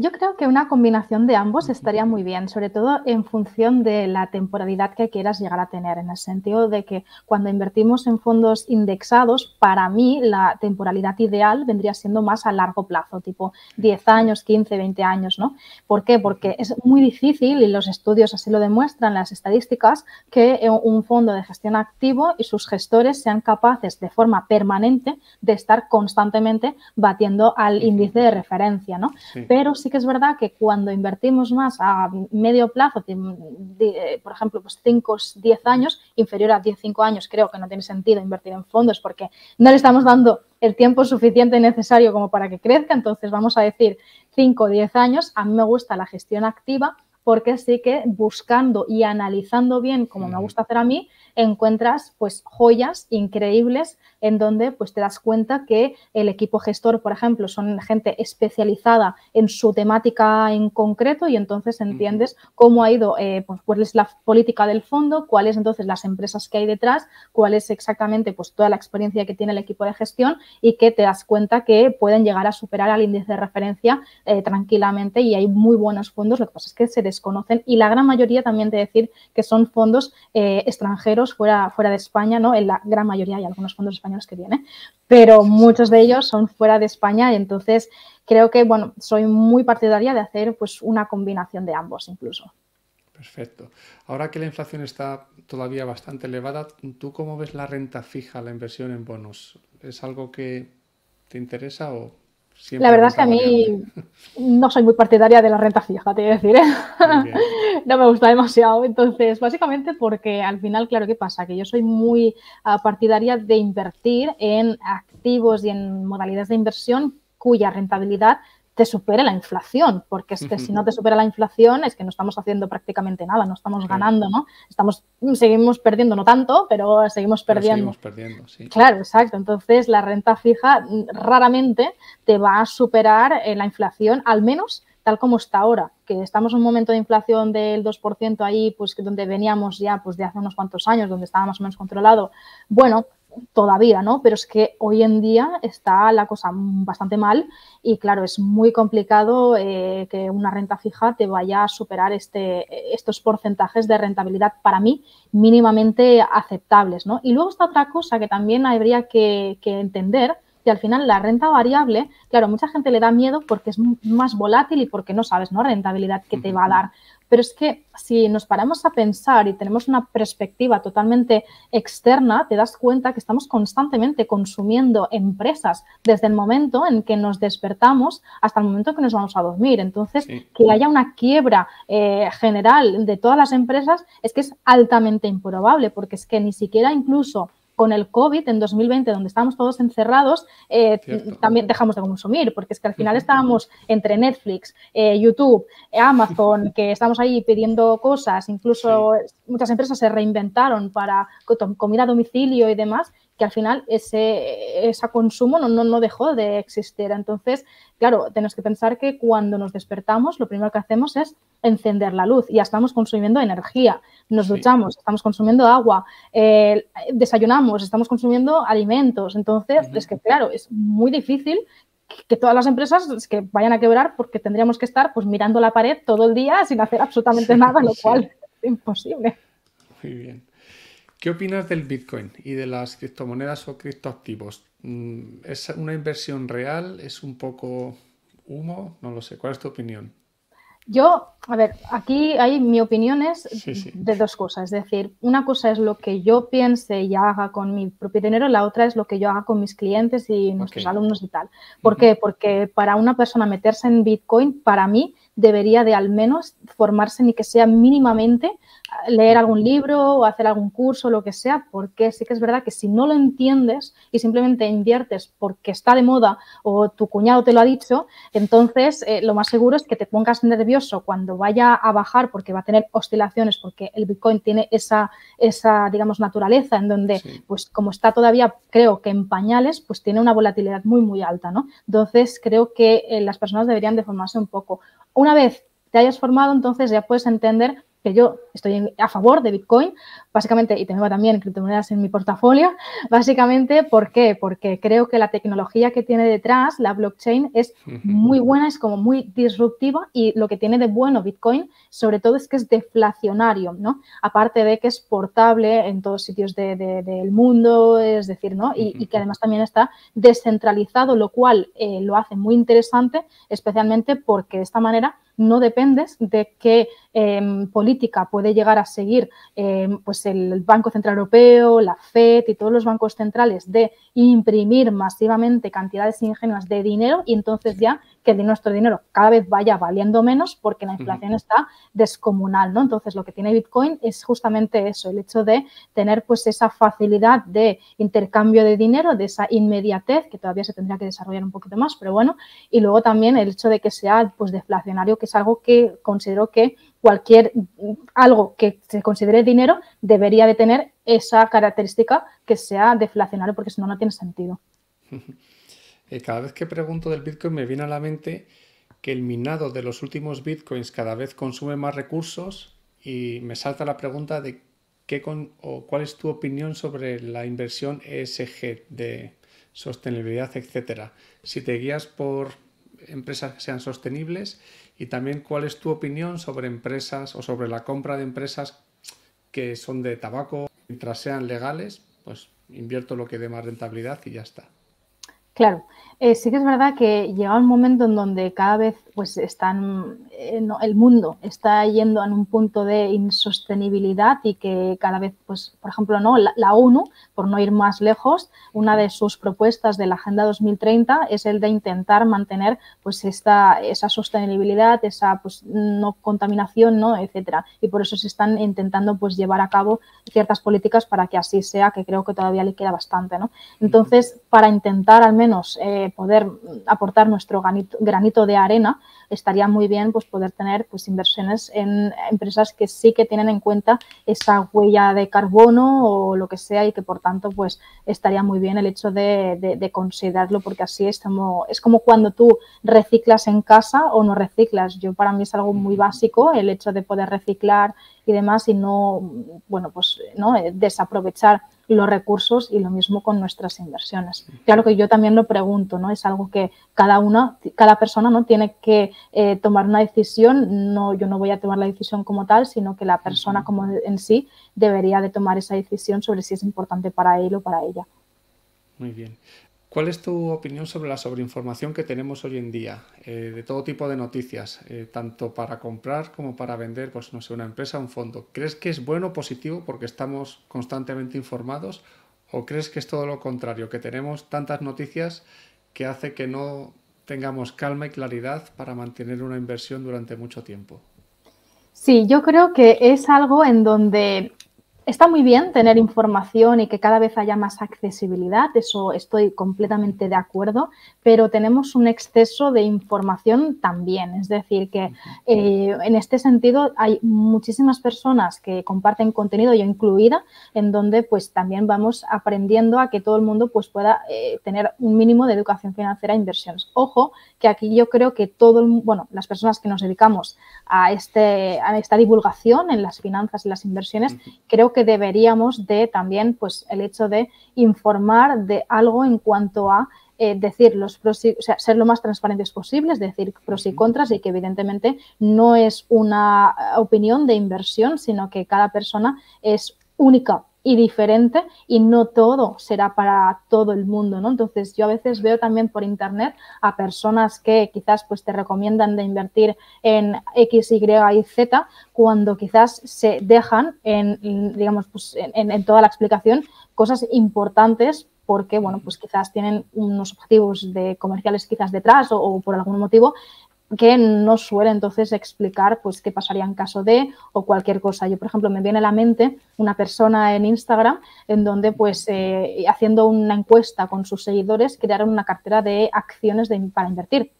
[SPEAKER 1] Yo creo que una combinación de ambos estaría muy bien, sobre todo en función de la temporalidad que quieras llegar a tener, en el sentido de que cuando invertimos en fondos indexados, para mí la temporalidad ideal vendría siendo más a largo plazo, tipo 10 años, 15, 20 años, ¿no? ¿Por qué? Porque es muy difícil, y los estudios así lo demuestran, las estadísticas, que un fondo de gestión activo y sus gestores sean capaces de forma permanente de estar constantemente batiendo al índice de referencia, ¿no?
[SPEAKER 2] Sí.
[SPEAKER 1] Pero sí que es verdad que cuando invertimos más a medio plazo, por ejemplo, pues 5 o 10 años, inferior a 10-5 años, creo que no tiene sentido invertir en fondos porque no le estamos dando el tiempo suficiente y necesario como para que crezca. Entonces, vamos a decir 5 o 10 años. A mí me gusta la gestión activa porque sí que buscando y analizando bien, como me gusta hacer a mí, encuentras pues joyas increíbles en donde pues te das cuenta que el equipo gestor, por ejemplo, son gente especializada en su temática en concreto y entonces entiendes cómo ha ido, pues cuál es la política del fondo, cuáles entonces las empresas que hay detrás, cuál es exactamente pues toda la experiencia que tiene el equipo de gestión y que te das cuenta que pueden llegar a superar al índice de referencia tranquilamente y hay muy buenos fondos, lo que pasa es que se desconocen y la gran mayoría también de decir que son fondos extranjeros fuera de España, ¿no? En la gran mayoría hay algunos fondos españoles españoles que tiene, pero
[SPEAKER 2] Sí, sí.
[SPEAKER 1] muchos de ellos son fuera de España y entonces creo que, bueno, soy muy partidaria de hacer pues una combinación de ambos incluso.
[SPEAKER 2] Perfecto. Ahora que la inflación está todavía bastante elevada, ¿tú cómo ves la renta fija, la inversión en bonos? ¿Es algo que te interesa o
[SPEAKER 1] La
[SPEAKER 2] siempre
[SPEAKER 1] verdad es que
[SPEAKER 2] renta
[SPEAKER 1] a
[SPEAKER 2] variable?
[SPEAKER 1] mí no soy muy partidaria de la renta fija, te voy a decir, ¿eh?
[SPEAKER 2] Muy bien.
[SPEAKER 1] No me gusta demasiado. Entonces, básicamente porque al final, claro, ¿qué pasa? Que yo soy muy partidaria de invertir en activos y en modalidades de inversión cuya rentabilidad te supere la inflación, porque es que si no te supera la inflación es que no estamos haciendo prácticamente nada, no estamos
[SPEAKER 2] Claro,
[SPEAKER 1] ganando, ¿no? Seguimos perdiendo, no tanto, pero seguimos
[SPEAKER 2] pero
[SPEAKER 1] perdiendo.
[SPEAKER 2] seguimos perdiendo, sí.
[SPEAKER 1] Claro, exacto. Entonces, la renta fija raramente te va a superar la inflación, al menos tal como está ahora, que estamos en un momento de inflación del 2% ahí, pues donde veníamos ya pues de hace unos cuantos años, donde estaba más o menos controlado. Bueno, todavía, ¿no? Pero es que hoy en día está la cosa bastante mal y claro, es muy complicado que una renta fija te vaya a superar estos porcentajes de rentabilidad para mí mínimamente aceptables, ¿no? Y luego está otra cosa que también habría que entender, que al final la renta variable, claro, mucha gente le da miedo porque es más volátil y porque no sabes, ¿no? Rentabilidad que te va a dar. Pero es que si nos paramos a pensar y tenemos una perspectiva totalmente externa, te das cuenta que estamos constantemente consumiendo empresas desde el momento en que nos despertamos hasta el momento en que nos vamos a dormir. Entonces,
[SPEAKER 2] Sí,
[SPEAKER 1] que haya una quiebra general de todas las empresas es que es altamente improbable, porque es que ni siquiera incluso con el COVID en 2020, donde estábamos todos encerrados,
[SPEAKER 2] cierto.
[SPEAKER 1] también dejamos de consumir, porque es que al final estábamos entre Netflix, YouTube, Amazon, que estamos ahí pidiendo cosas, incluso
[SPEAKER 2] Sí,
[SPEAKER 1] muchas empresas se reinventaron para comida a domicilio y demás, que al final ese consumo no dejó de existir. Entonces, claro, tenemos que pensar que cuando nos despertamos, lo primero que hacemos es encender la luz y ya estamos consumiendo energía. Nos
[SPEAKER 2] sí,
[SPEAKER 1] duchamos, estamos consumiendo agua, desayunamos, estamos consumiendo alimentos. Entonces, es que, claro, es muy difícil que todas las empresas es que vayan a quebrar porque tendríamos que estar pues mirando la pared todo el día sin hacer absolutamente nada, lo
[SPEAKER 2] sí,
[SPEAKER 1] cual es imposible.
[SPEAKER 2] muy bien. ¿Qué opinas del Bitcoin y de las criptomonedas o criptoactivos? ¿Es una inversión real? ¿Es un poco humo? No lo sé. ¿Cuál es tu opinión?
[SPEAKER 1] Yo, a ver, aquí hay mi opinión es
[SPEAKER 2] Sí, sí.
[SPEAKER 1] de dos cosas. Es decir, una cosa es lo que yo piense y haga con mi propio dinero, la otra es lo que yo haga con mis clientes y
[SPEAKER 2] Ok.
[SPEAKER 1] nuestros alumnos y tal. ¿Por qué? Porque para una persona meterse en Bitcoin, para mí, debería de al menos formarse ni que sea mínimamente, leer algún libro o hacer algún curso, lo que sea, porque sí que es verdad que si no lo entiendes y simplemente inviertes porque está de moda o tu cuñado te lo ha dicho, entonces lo más seguro es que te pongas nervioso cuando vaya a bajar porque va a tener oscilaciones, porque el Bitcoin tiene esa digamos, naturaleza en donde,
[SPEAKER 2] Sí.
[SPEAKER 1] pues como está todavía, creo que en pañales, pues tiene una volatilidad muy, muy alta, ¿no? Entonces creo que las personas deberían de formarse un poco. Una vez te hayas formado, entonces ya puedes entender que yo estoy a favor de Bitcoin, básicamente, y tengo también criptomonedas en mi portafolio, básicamente, ¿por qué? Porque creo que la tecnología que tiene detrás, la blockchain, es muy buena, es como muy disruptiva y lo que tiene de bueno Bitcoin, sobre todo, es que es deflacionario, ¿no? Aparte de que es portable en todos sitios del mundo, es decir, ¿no? Y que además también está descentralizado, lo cual lo hace muy interesante, especialmente porque de esta manera no dependes de qué política puede llegar a seguir pues el Banco Central Europeo, la FED y todos los bancos centrales de imprimir masivamente cantidades ingenias de dinero y entonces ya que nuestro dinero cada vez vaya valiendo menos porque la inflación está descomunal, ¿no? Entonces lo que tiene Bitcoin es justamente eso, el hecho de tener pues esa facilidad de intercambio de dinero, de esa inmediatez que todavía se tendría que desarrollar un poquito más, pero bueno, y luego también el hecho de que sea pues deflacionario, que es algo que considero que algo que se considere dinero debería de tener esa característica que sea deflacionario porque si no, no tiene sentido.
[SPEAKER 2] Cada vez que pregunto del Bitcoin me viene a la mente que el minado de los últimos Bitcoins cada vez consume más recursos y me salta la pregunta de cuál es tu opinión sobre la inversión ESG de sostenibilidad, etcétera. Si te guías por empresas que sean sostenibles y también cuál es tu opinión sobre empresas o sobre la compra de empresas que son de tabaco mientras sean legales, pues invierto lo que dé más rentabilidad y ya está.
[SPEAKER 1] Claro, sí que es verdad que llega un momento en donde cada vez pues el mundo está yendo en un punto de insostenibilidad y que cada vez, pues, por ejemplo, ¿no? La ONU, por no ir más lejos, una de sus propuestas de la Agenda 2030 es el de intentar mantener pues esa sostenibilidad, esa pues no contaminación, ¿no? Etcétera. Y por eso se están intentando pues llevar a cabo ciertas políticas para que así sea, que creo que todavía le queda bastante, ¿no? Entonces, para intentar al menos poder aportar nuestro granito de arena, estaría muy bien pues poder tener pues inversiones en empresas que sí que tienen en cuenta esa huella de carbono o lo que sea y que por tanto pues estaría muy bien el hecho de considerarlo, porque así es como cuando tú reciclas en casa o no reciclas. Yo, para mí es algo muy básico el hecho de poder reciclar y demás y no, bueno, pues no desaprovechar los recursos, y lo mismo con nuestras inversiones. Claro que yo también lo pregunto, ¿no? Es algo que cada persona, ¿no? Tiene que tomar una decisión. No, yo no voy a tomar la decisión como tal, sino que la persona como en sí debería de tomar esa decisión sobre si es importante para él o para ella.
[SPEAKER 2] Muy bien. ¿Cuál es tu opinión sobre la sobreinformación que tenemos hoy en día? De todo tipo de noticias, tanto para comprar como para vender, pues no sé, una empresa, un fondo. ¿Crees que es bueno o positivo porque estamos constantemente informados? ¿O crees que es todo lo contrario, que tenemos tantas noticias que hace que no tengamos calma y claridad para mantener una inversión durante mucho tiempo?
[SPEAKER 1] Sí, yo creo que es algo en donde está muy bien tener información y que cada vez haya más accesibilidad, eso estoy completamente de acuerdo, pero tenemos un exceso de información también. Es decir, que en este sentido hay muchísimas personas que comparten contenido, yo incluida, en donde pues también vamos aprendiendo a que todo el mundo pues pueda tener un mínimo de educación financiera e inversiones. Ojo, que aquí yo creo que las personas que nos dedicamos a esta divulgación en las finanzas y las inversiones, creo que deberíamos de también, pues, el hecho de informar de algo en cuanto a decir los pros y, o sea, ser lo más transparentes posibles, decir pros y contras, y que evidentemente no es una opinión de inversión, sino que cada persona es única y diferente y no todo será para todo el mundo, ¿no? Entonces yo a veces veo también por internet a personas que quizás pues te recomiendan de invertir en X, Y y Z cuando quizás se dejan digamos, pues en toda la explicación cosas importantes porque, bueno, pues quizás tienen unos objetivos comerciales quizás detrás o por algún motivo que no suele entonces explicar pues qué pasaría en caso de o cualquier cosa. Yo, por ejemplo, me viene a la mente una persona en Instagram en donde pues haciendo una encuesta con sus seguidores crearon una cartera de acciones para invertir.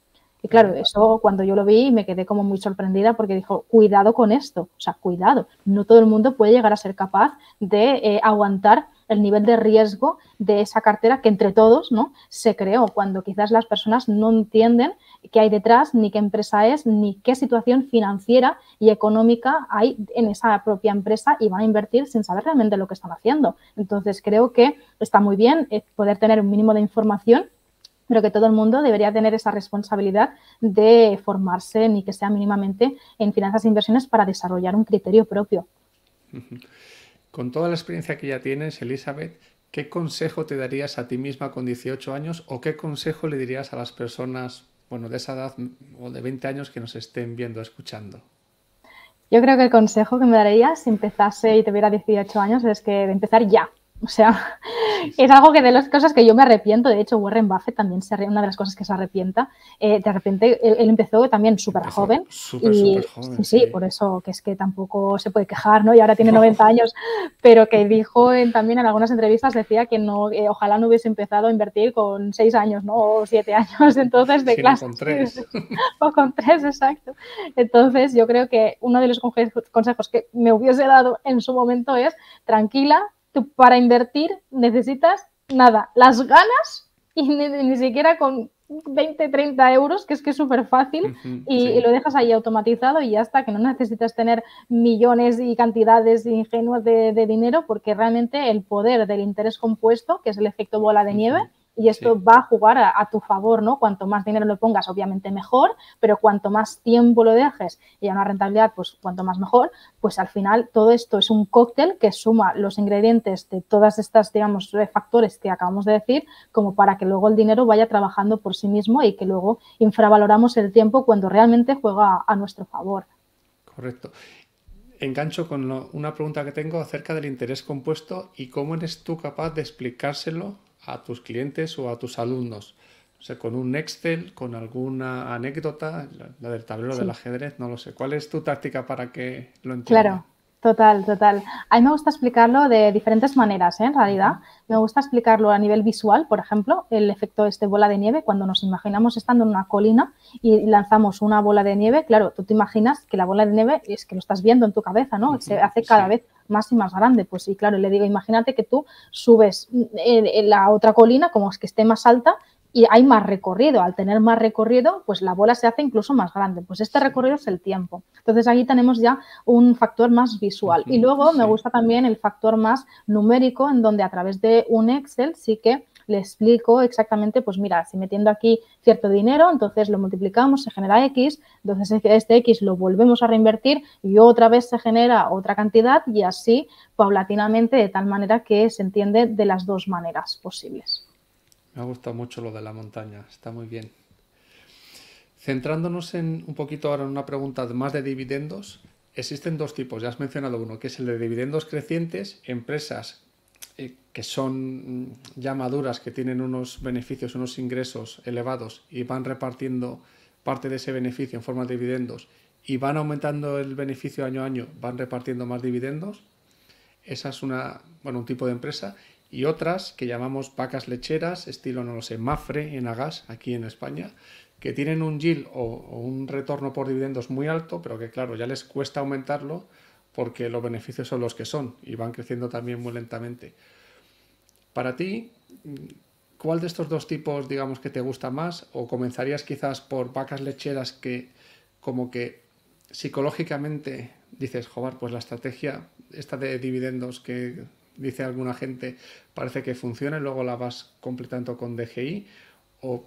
[SPEAKER 1] Y claro, eso cuando yo lo vi me quedé como muy sorprendida porque dijo, cuidado con esto, o sea, cuidado, no todo el mundo puede llegar a ser capaz de aguantar el nivel de riesgo de esa cartera que entre todos, ¿no?, se creó, cuando quizás las personas no entienden qué hay detrás, ni qué empresa es, ni qué situación financiera y económica hay en esa propia empresa y van a invertir sin saber realmente lo que están haciendo. Entonces, creo que está muy bien poder tener un mínimo de información, pero que todo el mundo debería tener esa responsabilidad de formarse, ni que sea mínimamente en finanzas e inversiones, para desarrollar un criterio propio.
[SPEAKER 2] Con toda la experiencia que ya tienes, Elizabeth, ¿qué consejo te darías a ti misma con 18 años o qué consejo le dirías a las personas, bueno, de esa edad o de 20 años que nos estén viendo, escuchando?
[SPEAKER 1] Yo creo que el consejo que me daría si empezase y tuviera 18 años es que de empezar ya. O sea, es algo que de las cosas que yo me arrepiento. De hecho, Warren Buffett también una de las cosas que se arrepienta. De repente, él empezó también súper joven.
[SPEAKER 2] Súper joven,
[SPEAKER 1] sí, por eso que es que tampoco se puede quejar, ¿no? Y ahora tiene 90 años, pero que dijo también en algunas entrevistas, decía que no, ojalá no hubiese empezado a invertir con 6 años, ¿no? O 7 años, entonces de clase.
[SPEAKER 2] Con 3.
[SPEAKER 1] O con 3, exacto. Entonces, yo creo que uno de los consejos que me hubiese dado en su momento es, tranquila, tú para invertir necesitas nada, las ganas y ni siquiera con 20, 30 euros, que es súper fácil, y lo dejas ahí automatizado y ya está, que no necesitas tener millones y cantidades ingenuas de dinero, porque realmente el poder del interés compuesto, que es el efecto bola de nieve, Y esto
[SPEAKER 2] Sí.
[SPEAKER 1] va a jugar a tu favor, ¿no? Cuanto más dinero le pongas, obviamente mejor, pero cuanto más tiempo lo dejes y a una rentabilidad, pues cuanto más mejor, pues al final todo esto es un cóctel que suma los ingredientes de todas estas, digamos, factores que acabamos de decir, como para que luego el dinero vaya trabajando por sí mismo y que luego infravaloramos el tiempo cuando realmente juega a nuestro favor.
[SPEAKER 2] Correcto. Engancho con una pregunta que tengo acerca del interés compuesto y cómo eres tú capaz de explicárselo a tus clientes o a tus alumnos. O sea, con un Excel, con alguna anécdota, la del tablero del
[SPEAKER 1] Sí.
[SPEAKER 2] ajedrez, no lo sé. ¿Cuál es tu táctica para que lo entiendan?
[SPEAKER 1] Claro, total, total. A mí me gusta explicarlo de diferentes maneras, ¿eh? En realidad.
[SPEAKER 2] Ujú.
[SPEAKER 1] Me gusta explicarlo a nivel visual, por ejemplo, el efecto este bola de nieve, cuando nos imaginamos estando en una colina y lanzamos una bola de nieve, claro, tú te imaginas que la bola de nieve es que lo estás viendo en tu cabeza, ¿no? Se hace cada
[SPEAKER 2] Sí,
[SPEAKER 1] vez más y más grande. Pues sí, claro, le digo, imagínate que tú subes en la otra colina, como es que esté más alta, y hay más recorrido. Al tener más recorrido, pues la bola se hace incluso más grande. Pues este
[SPEAKER 2] sí,
[SPEAKER 1] recorrido es el tiempo. Entonces ahí tenemos ya un factor más visual. Y luego me
[SPEAKER 2] sí.
[SPEAKER 1] gusta también el factor más numérico, en donde a través de un Excel sí que le explico exactamente, pues mira, si metiendo aquí cierto dinero, entonces lo multiplicamos, se genera X, entonces este X lo volvemos a reinvertir y otra vez se genera otra cantidad y así paulatinamente de tal manera que se entiende de las dos maneras posibles.
[SPEAKER 2] Me ha gustado mucho lo de la montaña, está muy bien. Centrándonos en un poquito ahora en una pregunta más de dividendos, existen dos tipos, ya has mencionado uno, que es el de dividendos crecientes, empresas que son ya maduras, que tienen unos beneficios, unos ingresos elevados y van repartiendo parte de ese beneficio en forma de dividendos y van aumentando el beneficio año a año, van repartiendo más dividendos. Esa es un tipo de empresa. Y otras que llamamos vacas lecheras, estilo, no lo sé, Mafre en Agas, aquí en España, que tienen un yield o un retorno por dividendos muy alto, pero que claro, ya les cuesta aumentarlo porque los beneficios son los que son y van creciendo también muy lentamente. Para ti, ¿cuál de estos dos tipos, digamos, que te gusta más? ¿O comenzarías quizás por vacas lecheras que como que psicológicamente dices, joder, pues la estrategia esta de dividendos que dice alguna gente parece que funciona y luego la vas completando con DGI? ¿O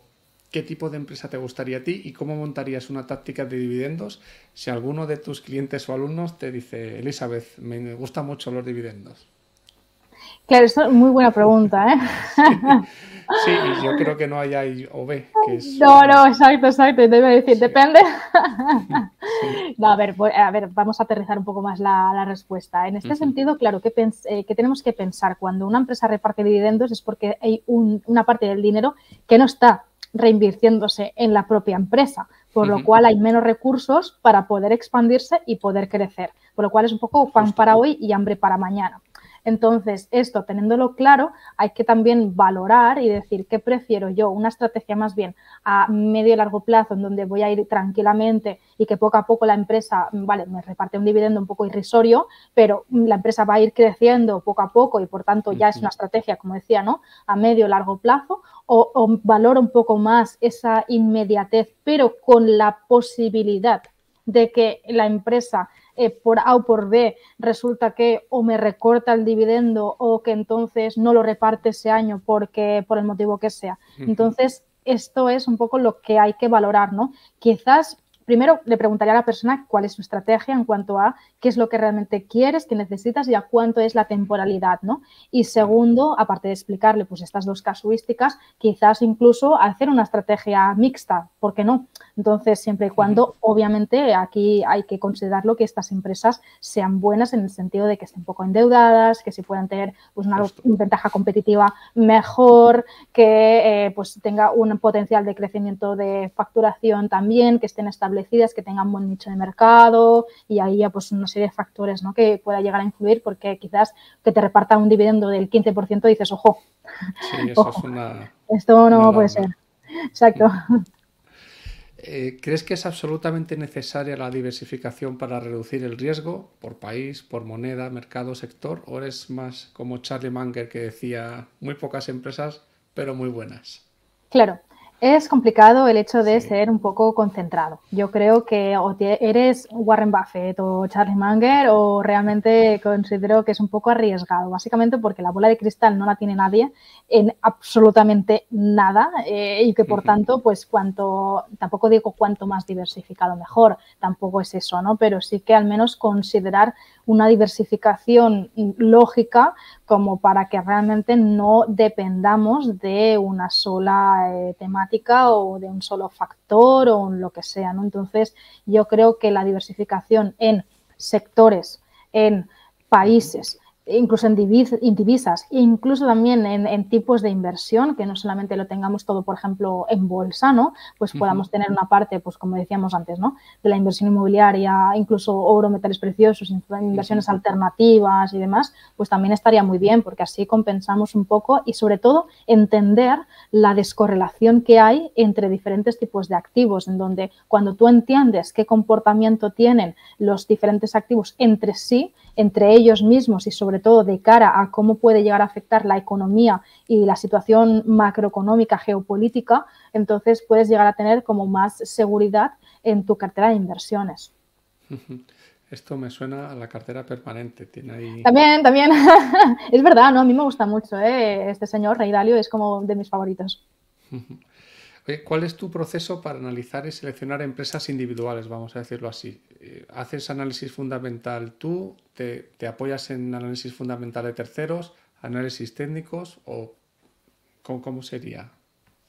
[SPEAKER 2] qué tipo de empresa te gustaría a ti y cómo montarías una táctica de dividendos si alguno de tus clientes o alumnos te dice, Elizabeth, me gustan mucho los dividendos?
[SPEAKER 1] Claro, esto es muy buena pregunta, ¿eh?
[SPEAKER 2] Sí, sí, y yo creo que no hay A o B, que es,
[SPEAKER 1] No,
[SPEAKER 2] bueno,
[SPEAKER 1] no, exacto, exacto. Te iba a decir,
[SPEAKER 2] sí,
[SPEAKER 1] depende.
[SPEAKER 2] sí,
[SPEAKER 1] No, a ver, vamos a aterrizar un poco más la respuesta. En este sentido, claro, ¿qué tenemos que pensar? Cuando una empresa reparte dividendos es porque hay una parte del dinero que no está reinvirtiéndose en la propia empresa, por lo cual hay menos recursos para poder expandirse y poder crecer, por lo cual es un poco pan
[SPEAKER 2] justo,
[SPEAKER 1] para hoy y hambre para mañana. Entonces, esto teniéndolo claro, hay que también valorar y decir qué prefiero yo, una estrategia más bien a medio y largo plazo, en donde voy a ir tranquilamente y que poco a poco la empresa, vale, me reparte un dividendo un poco irrisorio, pero la empresa va a ir creciendo poco a poco y por tanto ya es una estrategia, como decía, ¿no? A medio y largo plazo, o valoro un poco más esa inmediatez, pero con la posibilidad de que la empresa por A o por B resulta que o me recorta el dividendo o que entonces no lo reparte ese año porque por el motivo que sea. Entonces, esto es un poco lo que hay que valorar, ¿no? Quizás primero le preguntaría a la persona cuál es su estrategia en cuanto a qué es lo que realmente quieres, qué necesitas y a cuánto es la temporalidad, ¿no? Y
[SPEAKER 2] claro.
[SPEAKER 1] segundo, aparte de explicarle pues estas dos casuísticas, quizás incluso hacer una estrategia mixta, ¿por qué no? Entonces, siempre y cuando, obviamente, aquí hay que considerarlo que estas empresas sean buenas en el sentido de que estén poco endeudadas, que se puedan tener pues, una
[SPEAKER 2] Justo.
[SPEAKER 1] ventaja competitiva mejor, que pues tenga un potencial de crecimiento de facturación también, que estén establecidas, que tengan buen nicho de mercado y ahí ya pues una serie de factores, ¿no? Que pueda llegar a influir porque quizás que te reparta un dividendo del 15% dices, ojo,
[SPEAKER 2] Sí, eso es
[SPEAKER 1] ojo, esto
[SPEAKER 2] una
[SPEAKER 1] no puede ser.
[SPEAKER 2] alarma.
[SPEAKER 1] Exacto.
[SPEAKER 2] ¿Crees que es absolutamente necesaria la diversificación para reducir el riesgo por país, por moneda, mercado, sector? ¿O eres más como Charlie Munger que decía muy pocas empresas, pero muy buenas?
[SPEAKER 1] Claro. Es complicado el hecho de
[SPEAKER 2] Sí.
[SPEAKER 1] ser un poco concentrado. Yo creo que o eres Warren Buffett o Charlie Munger o realmente considero que es un poco arriesgado, básicamente porque la bola de cristal no la tiene nadie en absolutamente nada y que por tanto, pues tampoco digo cuanto más diversificado mejor, tampoco es eso, ¿no? Pero sí que al menos considerar una diversificación lógica como para que realmente no dependamos de una sola temática o de un solo factor o lo que sea, ¿no? Entonces, yo creo que la diversificación en sectores, en países, incluso en divisas, incluso también en tipos de inversión, que no solamente lo tengamos todo, por ejemplo, en bolsa, ¿no? Pues podamos tener una parte, pues como decíamos antes, ¿no? De la inversión inmobiliaria, incluso oro, metales preciosos, inversiones alternativas y demás, pues también estaría muy bien, porque así compensamos un poco y sobre todo entender la descorrelación que hay entre diferentes tipos de activos, en donde cuando tú entiendes qué comportamiento tienen los diferentes activos entre sí, entre ellos mismos y sobre todo de cara a cómo puede llegar a afectar la economía y la situación macroeconómica, geopolítica, entonces puedes llegar a tener como más seguridad en tu cartera de inversiones.
[SPEAKER 2] Esto me suena a la cartera permanente. Tiene ahí...
[SPEAKER 1] También, es verdad, ¿no? A mí me gusta mucho, ¿eh? Este señor, Ray Dalio, es como de mis favoritos.
[SPEAKER 2] Oye, ¿cuál es tu proceso para analizar y seleccionar empresas individuales, vamos a decirlo así? ¿Haces análisis fundamental tú? ¿Te apoyas en análisis fundamental de terceros? ¿Análisis técnicos? ¿O cómo sería?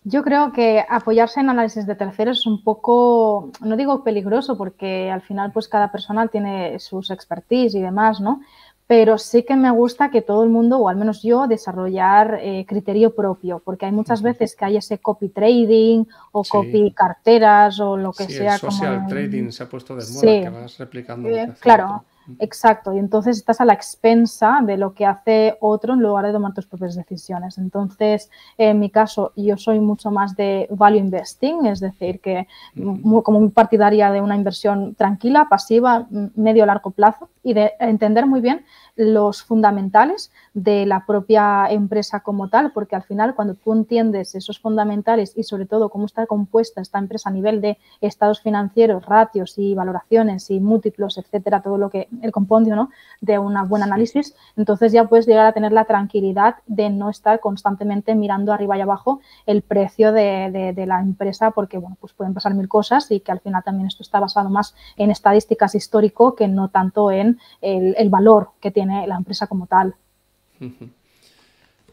[SPEAKER 1] Yo creo que apoyarse en análisis de terceros es un poco, no digo peligroso, porque al final pues cada persona tiene sus expertise y demás, ¿no? Pero sí que me gusta que todo el mundo, o al menos yo, desarrollar criterio propio, porque hay muchas veces que hay ese copy trading o
[SPEAKER 2] Sí,
[SPEAKER 1] copy carteras o lo que
[SPEAKER 2] sí, el
[SPEAKER 1] sea como...
[SPEAKER 2] social trading se ha puesto de moda, que
[SPEAKER 1] Sí,
[SPEAKER 2] vas replicando lo que hace el otro.
[SPEAKER 1] claro, exacto. Y entonces estás a la expensa de lo que hace otro en lugar de tomar tus propias decisiones. Entonces, en mi caso, yo soy mucho más de value investing, es decir, que como muy partidaria de una inversión tranquila, pasiva, medio largo plazo y de entender muy bien los fundamentales de la propia empresa como tal, porque al final cuando tú entiendes esos fundamentales y sobre todo cómo está compuesta esta empresa a nivel de estados financieros, ratios y valoraciones y múltiplos, etcétera, todo lo que el compendio, ¿no? De un buen
[SPEAKER 2] Sí.
[SPEAKER 1] análisis, entonces ya puedes llegar a tener la tranquilidad de no estar constantemente mirando arriba y abajo el precio de la empresa, porque bueno, pues pueden pasar mil cosas y que al final también esto está basado más en estadísticas histórico que no tanto en el valor que tiene la empresa como tal.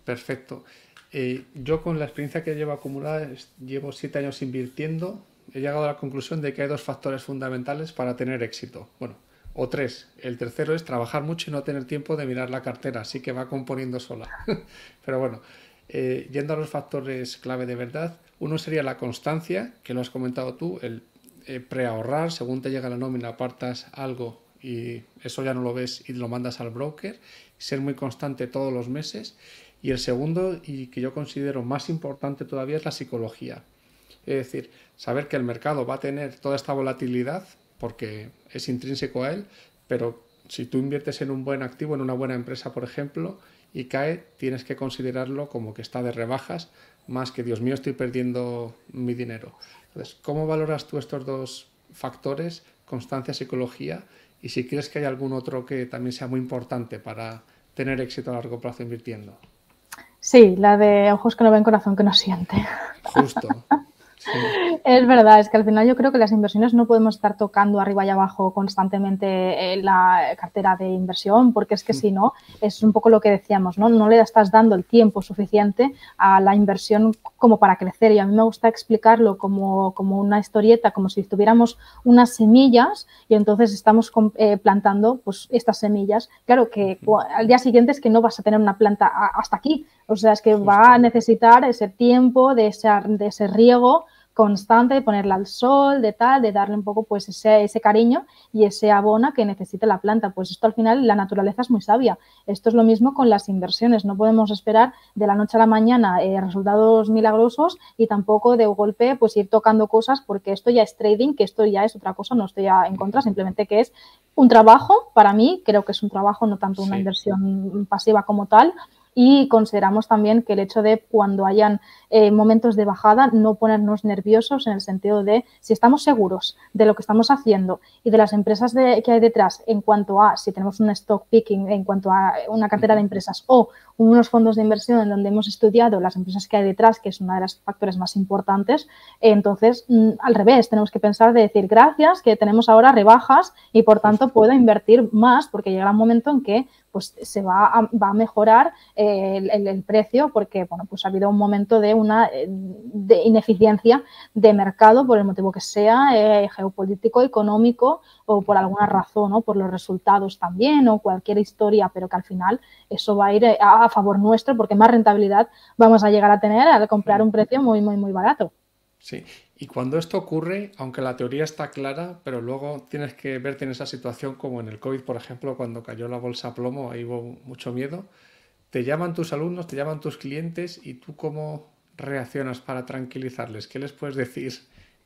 [SPEAKER 2] Perfecto. Yo con la experiencia que llevo acumulada, llevo 7 años invirtiendo, he llegado a la conclusión de que hay dos factores fundamentales para tener éxito. Bueno, o tres. El tercero es trabajar mucho y no tener tiempo de mirar la cartera, así que va componiendo sola. Pero bueno, yendo a los factores clave de verdad, uno sería la constancia, que lo has comentado tú, el preahorrar, según te llega la nómina, apartas algo y eso ya no lo ves y lo mandas al broker, ser muy constante todos los meses. Y el segundo, y que yo considero más importante todavía, es la psicología. Es decir, saber que el mercado va a tener toda esta volatilidad porque es intrínseco a él, pero si tú inviertes en un buen activo, en una buena empresa, por ejemplo, y cae, tienes que considerarlo como que está de rebajas, más que, Dios mío, estoy perdiendo mi dinero. Entonces, ¿cómo valoras tú estos dos factores, constancia, psicología, y si crees que hay algún otro que también sea muy importante para tener éxito a largo plazo invirtiendo?
[SPEAKER 1] Sí, la de ojos que no ven, corazón que no siente.
[SPEAKER 2] Justo, sí.
[SPEAKER 1] Es verdad, es que al final yo creo que las inversiones no podemos estar tocando arriba y abajo constantemente la cartera de inversión, porque es que si no, es un poco lo que decíamos, ¿no? No le estás dando el tiempo suficiente a la inversión como para crecer. Y a mí me gusta explicarlo como una historieta, como si tuviéramos unas semillas y entonces estamos plantando pues, estas semillas. Claro que al día siguiente es que no vas a tener una planta hasta aquí. O sea, es que va a
[SPEAKER 2] Justo.
[SPEAKER 1] necesitar ese tiempo de ese riego constante, de ponerla al sol, de tal, de darle un poco pues ese cariño y ese abona que necesita la planta. Pues esto al final la naturaleza es muy sabia. Esto es lo mismo con las inversiones. No podemos esperar de la noche a la mañana resultados milagrosos y tampoco de golpe pues ir tocando cosas porque esto ya es trading, que esto ya es otra cosa, no estoy en contra, simplemente que es un trabajo, para mí creo que es un trabajo, no tanto una
[SPEAKER 2] Sí.
[SPEAKER 1] inversión pasiva como tal, y consideramos también que el hecho de cuando hayan momentos de bajada no ponernos nerviosos en el sentido de si estamos seguros de lo que estamos haciendo y de las empresas que hay detrás en cuanto a si tenemos un stock picking, en cuanto a una cartera de empresas o unos fondos de inversión en donde hemos estudiado las empresas que hay detrás, que es uno de los factores más importantes, entonces al revés, tenemos que pensar de decir gracias que tenemos ahora rebajas y por tanto puedo invertir más porque llegará un momento en que pues se va a mejorar el precio porque bueno, pues ha habido un momento de una de ineficiencia de mercado por el motivo que sea, geopolítico, económico o por alguna razón, ¿no? Por los resultados también o cualquier historia, pero que al final eso va a ir a favor nuestro porque más rentabilidad vamos a llegar a tener al comprar un precio muy, muy, muy barato.
[SPEAKER 2] Sí, y cuando esto ocurre, aunque la teoría está clara, pero luego tienes que verte en esa situación como en el COVID, por ejemplo, cuando cayó la bolsa a plomo, ahí hubo mucho miedo. Te llaman tus alumnos, te llaman tus clientes y tú cómo reaccionas para tranquilizarles. ¿Qué les puedes decir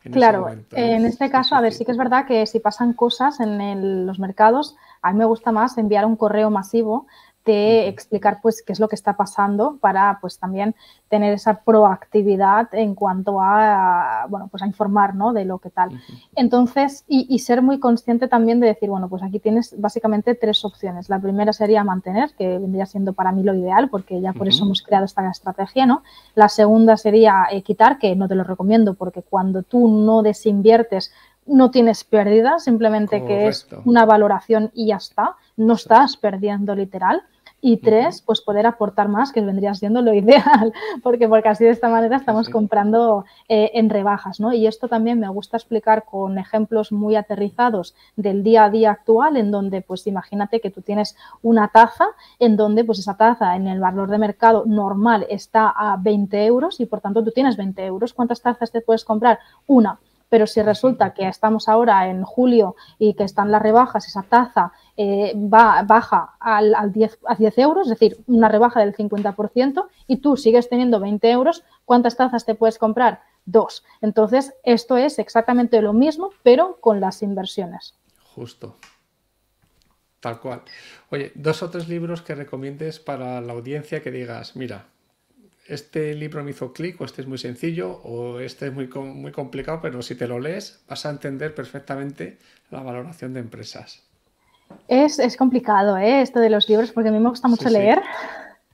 [SPEAKER 2] en ese
[SPEAKER 1] Claro,
[SPEAKER 2] momento?
[SPEAKER 1] en este
[SPEAKER 2] Es
[SPEAKER 1] caso, a ver,
[SPEAKER 2] difícil.
[SPEAKER 1] sí que es verdad que si pasan cosas en los mercados, a mí me gusta más enviar un correo masivo de
[SPEAKER 2] Ujú,
[SPEAKER 1] explicar pues qué es lo que está pasando para pues también tener esa proactividad en cuanto a bueno, pues a informar, ¿no? De lo que tal.
[SPEAKER 2] ujú,
[SPEAKER 1] Entonces, y ser muy consciente también de decir, bueno, pues aquí tienes básicamente tres opciones. La primera sería mantener, que vendría siendo para mí lo ideal, porque ya por eso
[SPEAKER 2] ujú.
[SPEAKER 1] hemos creado esta estrategia, ¿no? La segunda sería quitar, que no te lo recomiendo, porque cuando tú no desinviertes, no tienes pérdida, simplemente que es
[SPEAKER 2] Correcto.
[SPEAKER 1] una valoración y ya está, no
[SPEAKER 2] Eso es.
[SPEAKER 1] estás perdiendo literal. Y
[SPEAKER 2] Ujú.
[SPEAKER 1] tres, pues poder aportar más, que vendría siendo lo ideal, porque así de esta manera
[SPEAKER 2] Sí,
[SPEAKER 1] estamos
[SPEAKER 2] sí.
[SPEAKER 1] comprando en rebajas, ¿no? Y esto también me gusta explicar con ejemplos muy aterrizados del día a día actual, en donde, pues imagínate que tú tienes una taza, en donde, pues esa taza en el valor de mercado normal está a 20 euros y por tanto tú tienes 20 euros. ¿Cuántas tazas te puedes comprar? Una. Pero si
[SPEAKER 2] Ujú.
[SPEAKER 1] resulta que estamos ahora en julio y que están las rebajas, esa taza baja a 10 euros, es decir, una rebaja del 50%, y tú sigues teniendo 20 euros, ¿cuántas tazas te puedes comprar? Dos. Entonces, esto es exactamente lo mismo, pero con las inversiones.
[SPEAKER 2] Justo. Tal cual. Oye, dos o tres libros que recomiendes para la audiencia que digas, mira, este libro me hizo clic, o este es muy sencillo, o este es muy complicado, pero si te lo lees vas a entender perfectamente la valoración de empresas.
[SPEAKER 1] Es complicado, esto de los libros, porque a mí me gusta
[SPEAKER 2] Sí,
[SPEAKER 1] mucho
[SPEAKER 2] sí.
[SPEAKER 1] leer,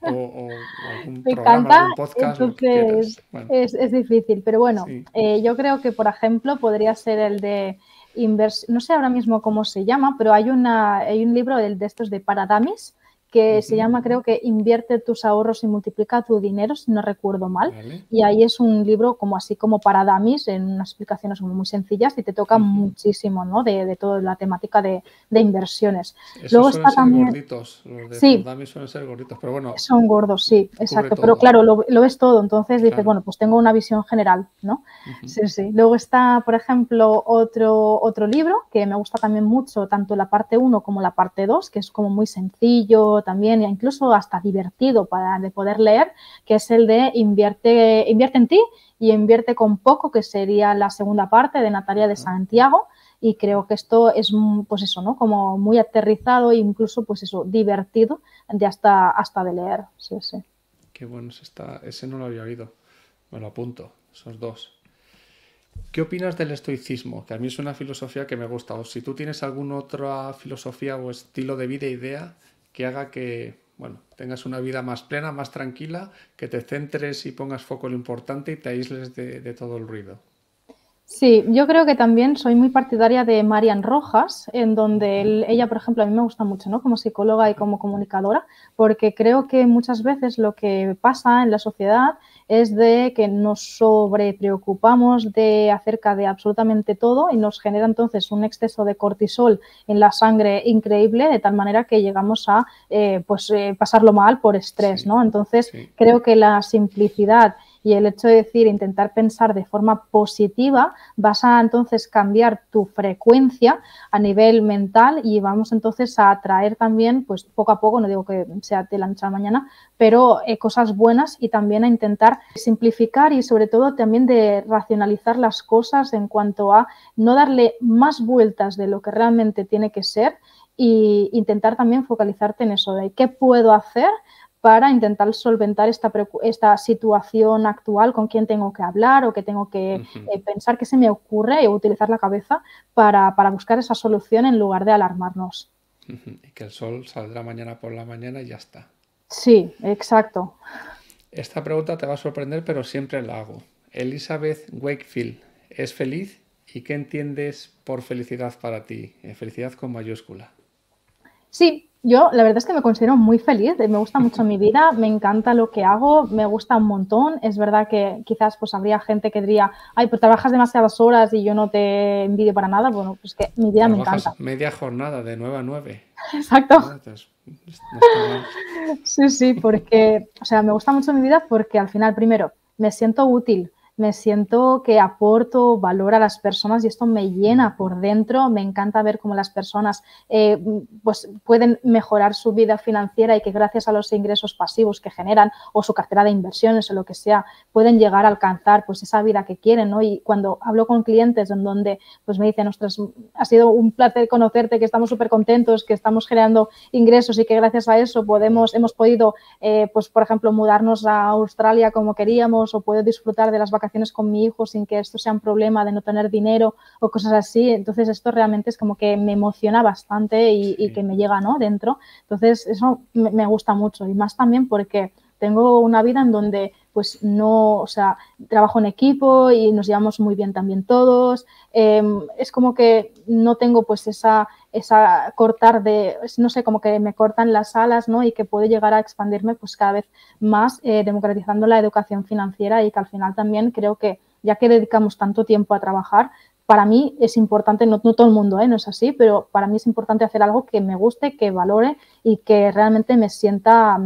[SPEAKER 2] O algún
[SPEAKER 1] me
[SPEAKER 2] programa,
[SPEAKER 1] encanta,
[SPEAKER 2] algún podcast, lo que
[SPEAKER 1] entonces
[SPEAKER 2] quieras. Bueno,
[SPEAKER 1] es difícil. Pero bueno,
[SPEAKER 2] sí.
[SPEAKER 1] yo creo que, por ejemplo, podría ser el de inversión, no sé ahora mismo cómo se llama, pero hay un libro de estos de Paradamis que se
[SPEAKER 2] Ujú.
[SPEAKER 1] llama, creo que Invierte tus ahorros y multiplica tu dinero, si no recuerdo mal.
[SPEAKER 2] Vale.
[SPEAKER 1] Y ahí es un libro como así como para dummies, en unas explicaciones muy sencillas y te toca
[SPEAKER 2] Ujú.
[SPEAKER 1] muchísimo, ¿no? De toda la temática de inversiones.
[SPEAKER 2] Esos
[SPEAKER 1] Luego
[SPEAKER 2] suelen
[SPEAKER 1] está
[SPEAKER 2] ser
[SPEAKER 1] también,
[SPEAKER 2] gorditos, los de
[SPEAKER 1] sí,
[SPEAKER 2] Pardami suelen ser gorditos, pero bueno,
[SPEAKER 1] son gordos, sí,
[SPEAKER 2] cubre
[SPEAKER 1] exacto. Pero
[SPEAKER 2] todo.
[SPEAKER 1] claro, lo ves todo, entonces dices,
[SPEAKER 2] Claro.
[SPEAKER 1] bueno, pues tengo una visión general, ¿no?
[SPEAKER 2] Ujú.
[SPEAKER 1] Sí, sí. Luego está, por ejemplo, otro libro que me gusta también mucho, tanto la parte uno como la parte 2, que es como muy sencillo también, e incluso hasta divertido para de poder leer, que es el de Invierte en ti y invierte con poco, que sería la segunda parte de Natalia de
[SPEAKER 2] Ajá.
[SPEAKER 1] Santiago. Y creo que esto es, pues eso, ¿no? Como muy aterrizado e incluso, pues eso, divertido de hasta de leer. Sí, sí.
[SPEAKER 2] Qué bueno está. Ese no lo había oído. Me lo apunto, esos dos. ¿Qué opinas del estoicismo? Que a mí es una filosofía que me gusta. O si tú tienes alguna otra filosofía o estilo de vida, idea, que haga que, bueno, tengas una vida más plena, más tranquila, que te centres y pongas foco en lo importante y te aísles de todo el ruido.
[SPEAKER 1] Sí, yo creo que también soy muy partidaria de Marian Rojas, en donde ella, por ejemplo, a mí me gusta mucho, ¿no? Como psicóloga y como comunicadora, porque creo que muchas veces lo que pasa en la sociedad es de que nos sobrepreocupamos de acerca de absolutamente todo y nos genera entonces un exceso de cortisol en la sangre increíble, de tal manera que llegamos a pasarlo mal por estrés,
[SPEAKER 2] Sí,
[SPEAKER 1] ¿no? Entonces,
[SPEAKER 2] sí.
[SPEAKER 1] creo que la simplicidad y el hecho de decir, intentar pensar de forma positiva, vas a entonces cambiar tu frecuencia a nivel mental y vamos entonces a atraer también, pues poco a poco, no digo que sea de la noche a la mañana, pero cosas buenas y también a intentar simplificar y sobre todo también de racionalizar las cosas en cuanto a no darle más vueltas de lo que realmente tiene que ser e intentar también focalizarte en eso de qué puedo hacer para intentar solventar esta situación actual, con quién tengo que hablar o que tengo que pensar, qué se me ocurre, y utilizar la cabeza para buscar esa solución en lugar de alarmarnos.
[SPEAKER 2] Y que el sol saldrá mañana por la mañana y ya está.
[SPEAKER 1] Sí, exacto.
[SPEAKER 2] Esta pregunta te va a sorprender, pero siempre la hago. Elizabeth Wakefield, ¿es feliz? ¿Y qué entiendes por felicidad para ti? Felicidad con mayúscula.
[SPEAKER 1] Sí, yo la verdad es que me considero muy feliz, me gusta mucho mi vida, me encanta lo que hago, me gusta un montón. Es verdad que quizás pues habría gente que diría, ay, pues trabajas demasiadas horas y yo no te envidio para nada. Bueno, pues que mi vida me encanta.
[SPEAKER 2] Trabajas media jornada de 9 a 9.
[SPEAKER 1] Exacto.
[SPEAKER 2] ¿No? Entonces, no está mal.
[SPEAKER 1] Sí, sí, porque, o sea, me gusta mucho mi vida porque al final, primero, me siento útil, me siento que aporto valor a las personas y esto me llena por dentro. Me encanta ver cómo las personas pues pueden mejorar su vida financiera y que gracias a los ingresos pasivos que generan o su cartera de inversiones o lo que sea, pueden llegar a alcanzar pues esa vida que quieren, ¿no? Y cuando hablo con clientes en donde pues me dicen, ostras, ha sido un placer conocerte, que estamos súper contentos, que estamos generando ingresos y que gracias a eso hemos podido, pues por ejemplo, mudarnos a Australia como queríamos, o puedo disfrutar de las vacaciones con mi hijo sin que esto sea un problema de no tener dinero o cosas así. Entonces esto realmente es como que me emociona bastante y que me llega, ¿no?, dentro. Entonces eso me gusta mucho, y más también porque tengo una vida en donde pues no, o sea, trabajo en equipo y nos llevamos muy bien también todos. Es como que no tengo pues esa cortar de, no sé, como que me cortan las alas, ¿no? Y que puedo llegar a expandirme pues cada vez más, democratizando la educación financiera, y que al final también creo que ya que dedicamos tanto tiempo a trabajar, para mí es importante, no todo el mundo, no es así, pero para mí es importante hacer algo que me guste, que valore y que realmente me sienta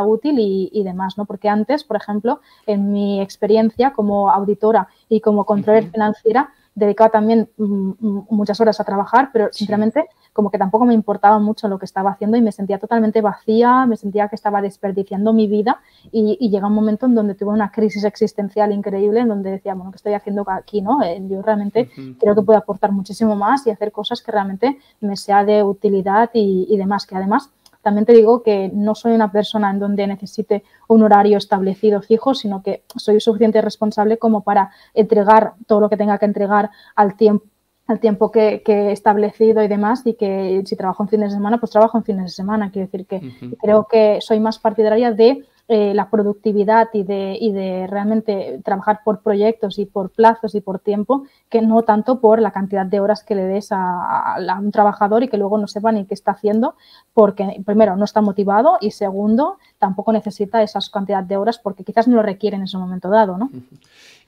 [SPEAKER 1] útil y demás, ¿no? Porque antes, por ejemplo, en mi experiencia como auditora y como controller financiera, dedicaba también muchas horas a trabajar, pero sinceramente como que tampoco me importaba mucho lo que estaba haciendo y me sentía totalmente vacía, me sentía que estaba desperdiciando mi vida, y llega un momento en donde tuve una crisis existencial increíble, en donde decía, bueno, ¿qué estoy haciendo aquí, no? Yo realmente creo que puedo aportar muchísimo más y hacer cosas que realmente me sea de utilidad y demás, que además también te digo que no soy una persona en donde necesite un horario establecido fijo, sino que soy suficiente responsable como para entregar todo lo que tenga que entregar al tiempo que he establecido y demás, y que si trabajo en fines de semana, pues trabajo en fines de semana. Quiero decir que creo que soy más partidaria de la productividad y de realmente trabajar por proyectos y por plazos y por tiempo, que no tanto por la cantidad de horas que le des a un trabajador y que luego no sepa ni qué está haciendo, porque primero no está motivado y segundo tampoco necesita esas cantidad de horas porque quizás no lo requiere en ese momento dado, ¿no?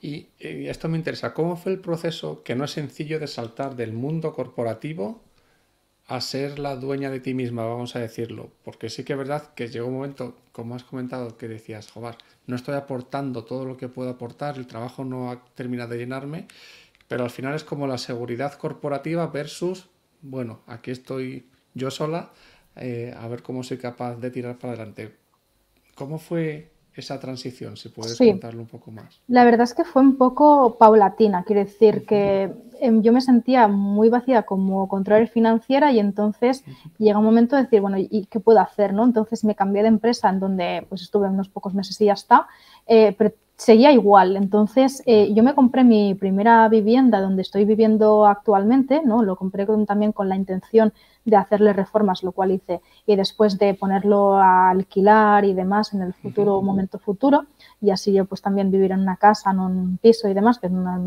[SPEAKER 2] Y esto me interesa, ¿cómo fue el proceso, que no es sencillo, de saltar del mundo corporativo a ser la dueña de ti misma, vamos a decirlo? Porque sí que es verdad que llegó un momento, como has comentado, que decías, joder, no estoy aportando todo lo que puedo aportar, el trabajo no ha terminado de llenarme, pero al final es como la seguridad corporativa versus, bueno, aquí estoy yo sola, a ver cómo soy capaz de tirar para adelante. ¿Cómo fue esa transición? Si puedes
[SPEAKER 1] Sí.
[SPEAKER 2] contarlo un poco más.
[SPEAKER 1] La verdad es que fue un poco paulatina, quiero decir que yo me sentía muy vacía como controller financiera, y entonces llega un momento de decir, bueno, ¿y qué puedo hacer, no? Entonces me cambié de empresa en donde pues estuve unos pocos meses y ya está, pero seguía igual. Entonces yo me compré mi primera vivienda donde estoy viviendo actualmente, ¿no? Lo compré también con la intención de hacerle reformas, lo cual hice, y después de ponerlo a alquilar y demás en el futuro, momento futuro, y así yo pues también vivir en una casa, en un piso y demás, que es uno de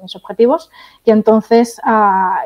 [SPEAKER 1] mis objetivos. Y entonces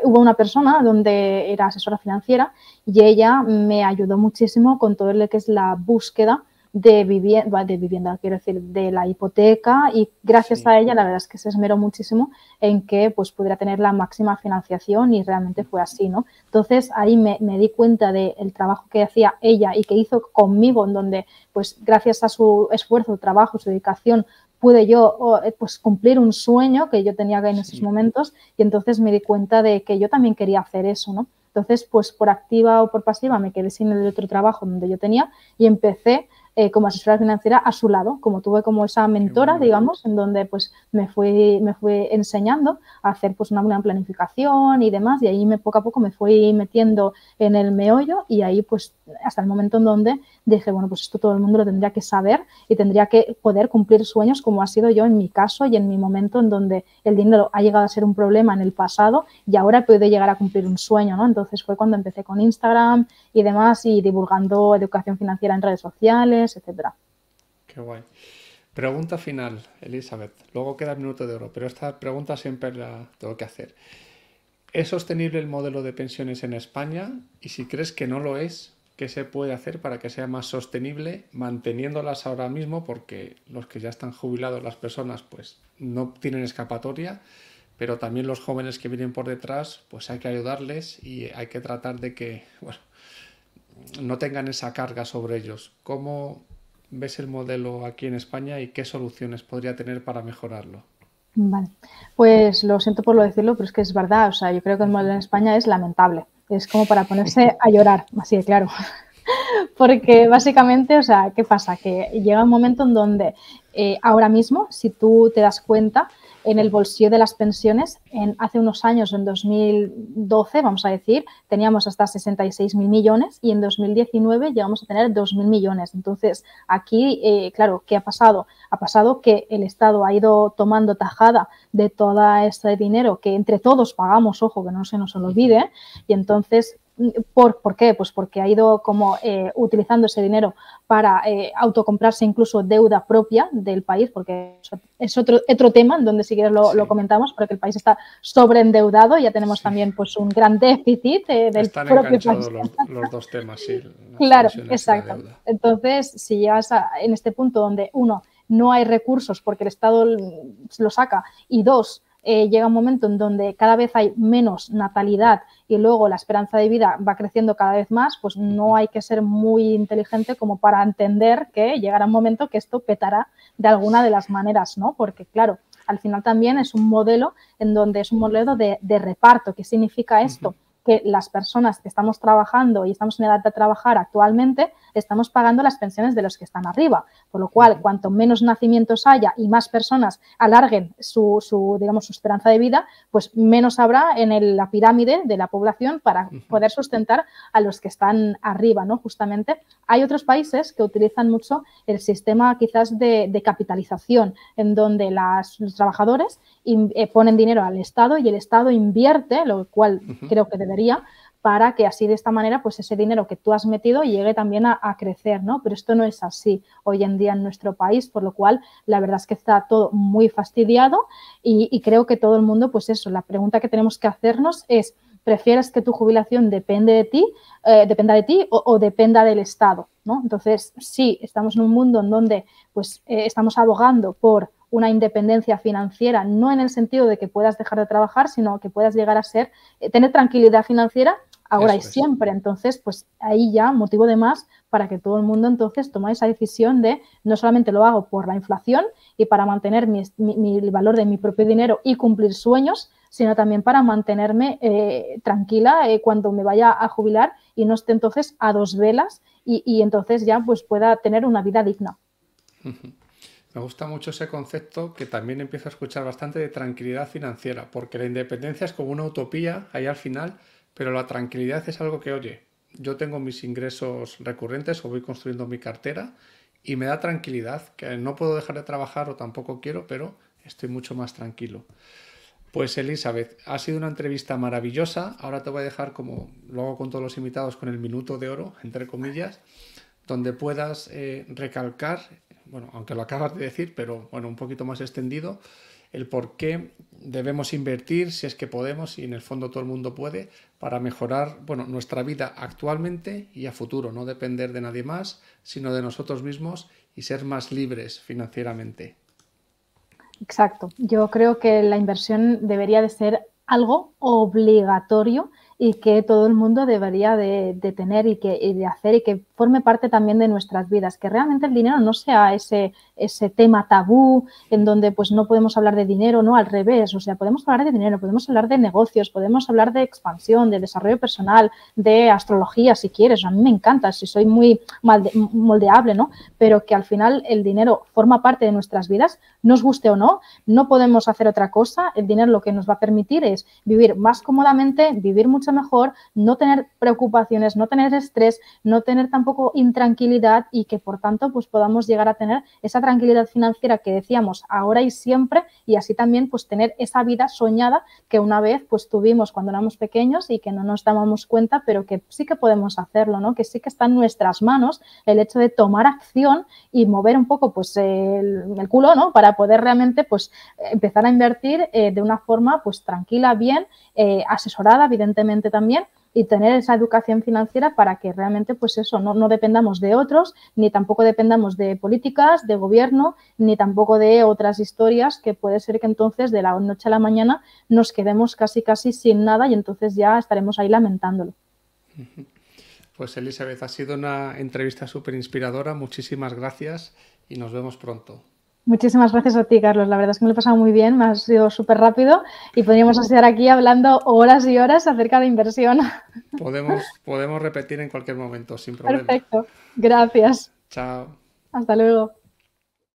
[SPEAKER 1] hubo una persona donde era asesora financiera y ella me ayudó muchísimo con todo lo que es la búsqueda de vivienda, quiero decir, de la hipoteca, y gracias a ella la verdad es que se esmeró muchísimo en que pues pudiera tener la máxima financiación, y realmente fue así, ¿no? Entonces ahí me di cuenta del trabajo que hacía ella y que hizo conmigo, en donde pues gracias a su esfuerzo, trabajo, su dedicación, pude yo pues cumplir un sueño que yo tenía en esos momentos, y entonces me di cuenta de que yo también quería hacer eso, ¿no? Entonces, pues por activa o por pasiva me quedé sin el otro trabajo donde yo tenía y empecé como asesora financiera a su lado, como tuve como esa mentora, digamos, en donde pues me fui enseñando a hacer pues una planificación y demás, y ahí poco a poco me fui metiendo en el meollo, y ahí pues hasta el momento en donde dije, bueno, pues esto todo el mundo lo tendría que saber y tendría que poder cumplir sueños, como ha sido yo en mi caso y en mi momento en donde el dinero ha llegado a ser un problema en el pasado y ahora he podido llegar a cumplir un sueño, ¿no? Entonces fue cuando empecé con Instagram y demás, y divulgando educación financiera en redes sociales, etcétera.
[SPEAKER 2] Qué guay. Pregunta final, Elizabeth. Luego queda el minuto de oro, pero esta pregunta siempre la tengo que hacer. ¿Es sostenible el modelo de pensiones en España? Y si crees que no lo es, ¿qué se puede hacer para que sea más sostenible manteniéndolas ahora mismo? Porque los que ya están jubilados, las personas, pues no tienen escapatoria, pero también los jóvenes que vienen por detrás, pues hay que ayudarles y hay que tratar de que, bueno, no tengan esa carga sobre ellos. ¿Cómo ves el modelo aquí en España y qué soluciones podría tener para mejorarlo?
[SPEAKER 1] Vale, pues lo siento por lo decirlo, pero es que es verdad. O sea, yo creo que el modelo en España es lamentable. Es como para ponerse a llorar, así de claro. Porque básicamente, o sea, ¿qué pasa? Que llega un momento en donde ahora mismo, si tú te das cuenta, en el bolsillo de las pensiones, hace unos años, en 2012, vamos a decir, teníamos hasta 66.000 millones y en 2019 llegamos a tener 2.000 millones. Entonces, aquí, claro, ¿qué ha pasado? Ha pasado que el Estado ha ido tomando tajada de todo este dinero que entre todos pagamos, ojo, que no se nos olvide, y entonces ¿por qué? Pues porque ha ido como utilizando ese dinero para autocomprarse incluso deuda propia del país, porque es otro tema en donde si quieres lo comentamos, porque el país está sobreendeudado y ya tenemos también pues un gran déficit del
[SPEAKER 2] Están
[SPEAKER 1] propio país.
[SPEAKER 2] enganchados los dos temas, sí, las
[SPEAKER 1] Claro,
[SPEAKER 2] pensiones y la
[SPEAKER 1] exacto.
[SPEAKER 2] deuda.
[SPEAKER 1] Entonces, si llegas en este punto donde uno, no hay recursos porque el Estado lo saca, y dos, llega un momento en donde cada vez hay menos natalidad y luego la esperanza de vida va creciendo cada vez más, pues no hay que ser muy inteligente como para entender que llegará un momento que esto petará de alguna de las maneras, ¿no? Porque, claro, al final también es un modelo en donde es un modelo de reparto. ¿Qué significa esto? Que las personas que estamos trabajando y estamos en edad de trabajar actualmente, estamos pagando las pensiones de los que están arriba. Por lo cual, cuanto menos nacimientos haya y más personas alarguen digamos, su esperanza de vida, pues menos habrá en la pirámide de la población para poder sustentar a los que están arriba, ¿no? Justamente hay otros países que utilizan mucho el sistema quizás de capitalización, en donde los trabajadores ponen dinero al Estado y el Estado invierte, lo cual creo que debería, para que así de esta manera pues ese dinero que tú has metido llegue también a crecer, ¿no? Pero esto no es así hoy en día en nuestro país, por lo cual la verdad es que está todo muy fastidiado y creo que todo el mundo, pues eso, la pregunta que tenemos que hacernos es: ¿prefieres que tu jubilación dependa de ti o dependa del Estado, ¿no? Entonces, sí, estamos en un mundo en donde pues estamos abogando por una independencia financiera, no en el sentido de que puedas dejar de trabajar, sino que puedas llegar a tener tranquilidad financiera ahora y siempre. Entonces, pues ahí ya motivo de más para que todo el mundo entonces tome esa decisión de no solamente lo hago por la inflación y para mantener el valor de mi propio dinero y cumplir sueños, sino también para mantenerme tranquila cuando me vaya a jubilar y no esté entonces a dos velas y entonces ya pues pueda tener una vida digna.
[SPEAKER 2] Me gusta mucho ese concepto que también empiezo a escuchar bastante de tranquilidad financiera, porque la independencia es como una utopía ahí al final, pero la tranquilidad es algo que, oye, yo tengo mis ingresos recurrentes o voy construyendo mi cartera y me da tranquilidad, que no puedo dejar de trabajar o tampoco quiero, pero estoy mucho más tranquilo. Pues Elizabeth, ha sido una entrevista maravillosa. Ahora te voy a dejar, como lo hago con todos los invitados, con el minuto de oro, entre comillas, donde puedas recalcar, bueno, aunque lo acabas de decir, pero bueno, un poquito más extendido, el por qué debemos invertir, si es que podemos, y en el fondo todo el mundo puede, para mejorar, bueno, nuestra vida actualmente y a futuro, no depender de nadie más, sino de nosotros mismos y ser más libres financieramente.
[SPEAKER 1] Exacto. Yo creo que la inversión debería de ser algo obligatorio y que todo el mundo debería de tener y de hacer y que forme parte también de nuestras vidas, que realmente el dinero no sea ese tema tabú en donde pues no podemos hablar de dinero, no, al revés, o sea, podemos hablar de dinero, podemos hablar de negocios, podemos hablar de expansión, de desarrollo personal, de astrología si quieres, a mí me encanta, si soy muy moldeable, ¿no? Pero que al final el dinero forma parte de nuestras vidas, nos guste o no, no podemos hacer otra cosa, el dinero lo que nos va a permitir es vivir más cómodamente, vivir mucho mejor, no tener preocupaciones, no tener estrés, no tener tampoco intranquilidad y que por tanto pues podamos llegar a tener esa tranquilidad financiera que decíamos ahora y siempre y así también pues tener esa vida soñada que una vez pues tuvimos cuando éramos pequeños y que no nos dábamos cuenta, pero que sí que podemos hacerlo, ¿no? Que sí que está en nuestras manos el hecho de tomar acción y mover un poco pues el culo, ¿no? Para poder realmente pues empezar a invertir de una forma pues tranquila, bien, asesorada evidentemente también y tener esa educación financiera para que realmente pues eso, no dependamos de otros, ni tampoco dependamos de políticas, de gobierno, ni tampoco de otras historias que puede ser que entonces de la noche a la mañana nos quedemos casi sin nada y entonces ya estaremos ahí lamentándolo.
[SPEAKER 2] Pues Elizabeth, ha sido una entrevista súper inspiradora, muchísimas gracias y nos vemos pronto.
[SPEAKER 1] Muchísimas gracias a ti, Carlos. La verdad es que me lo he pasado muy bien, me ha sido súper rápido y podríamos estar aquí hablando horas y horas acerca de inversión.
[SPEAKER 2] Podemos repetir en cualquier momento, sin problema.
[SPEAKER 1] Perfecto. Gracias.
[SPEAKER 2] Chao.
[SPEAKER 1] Hasta luego.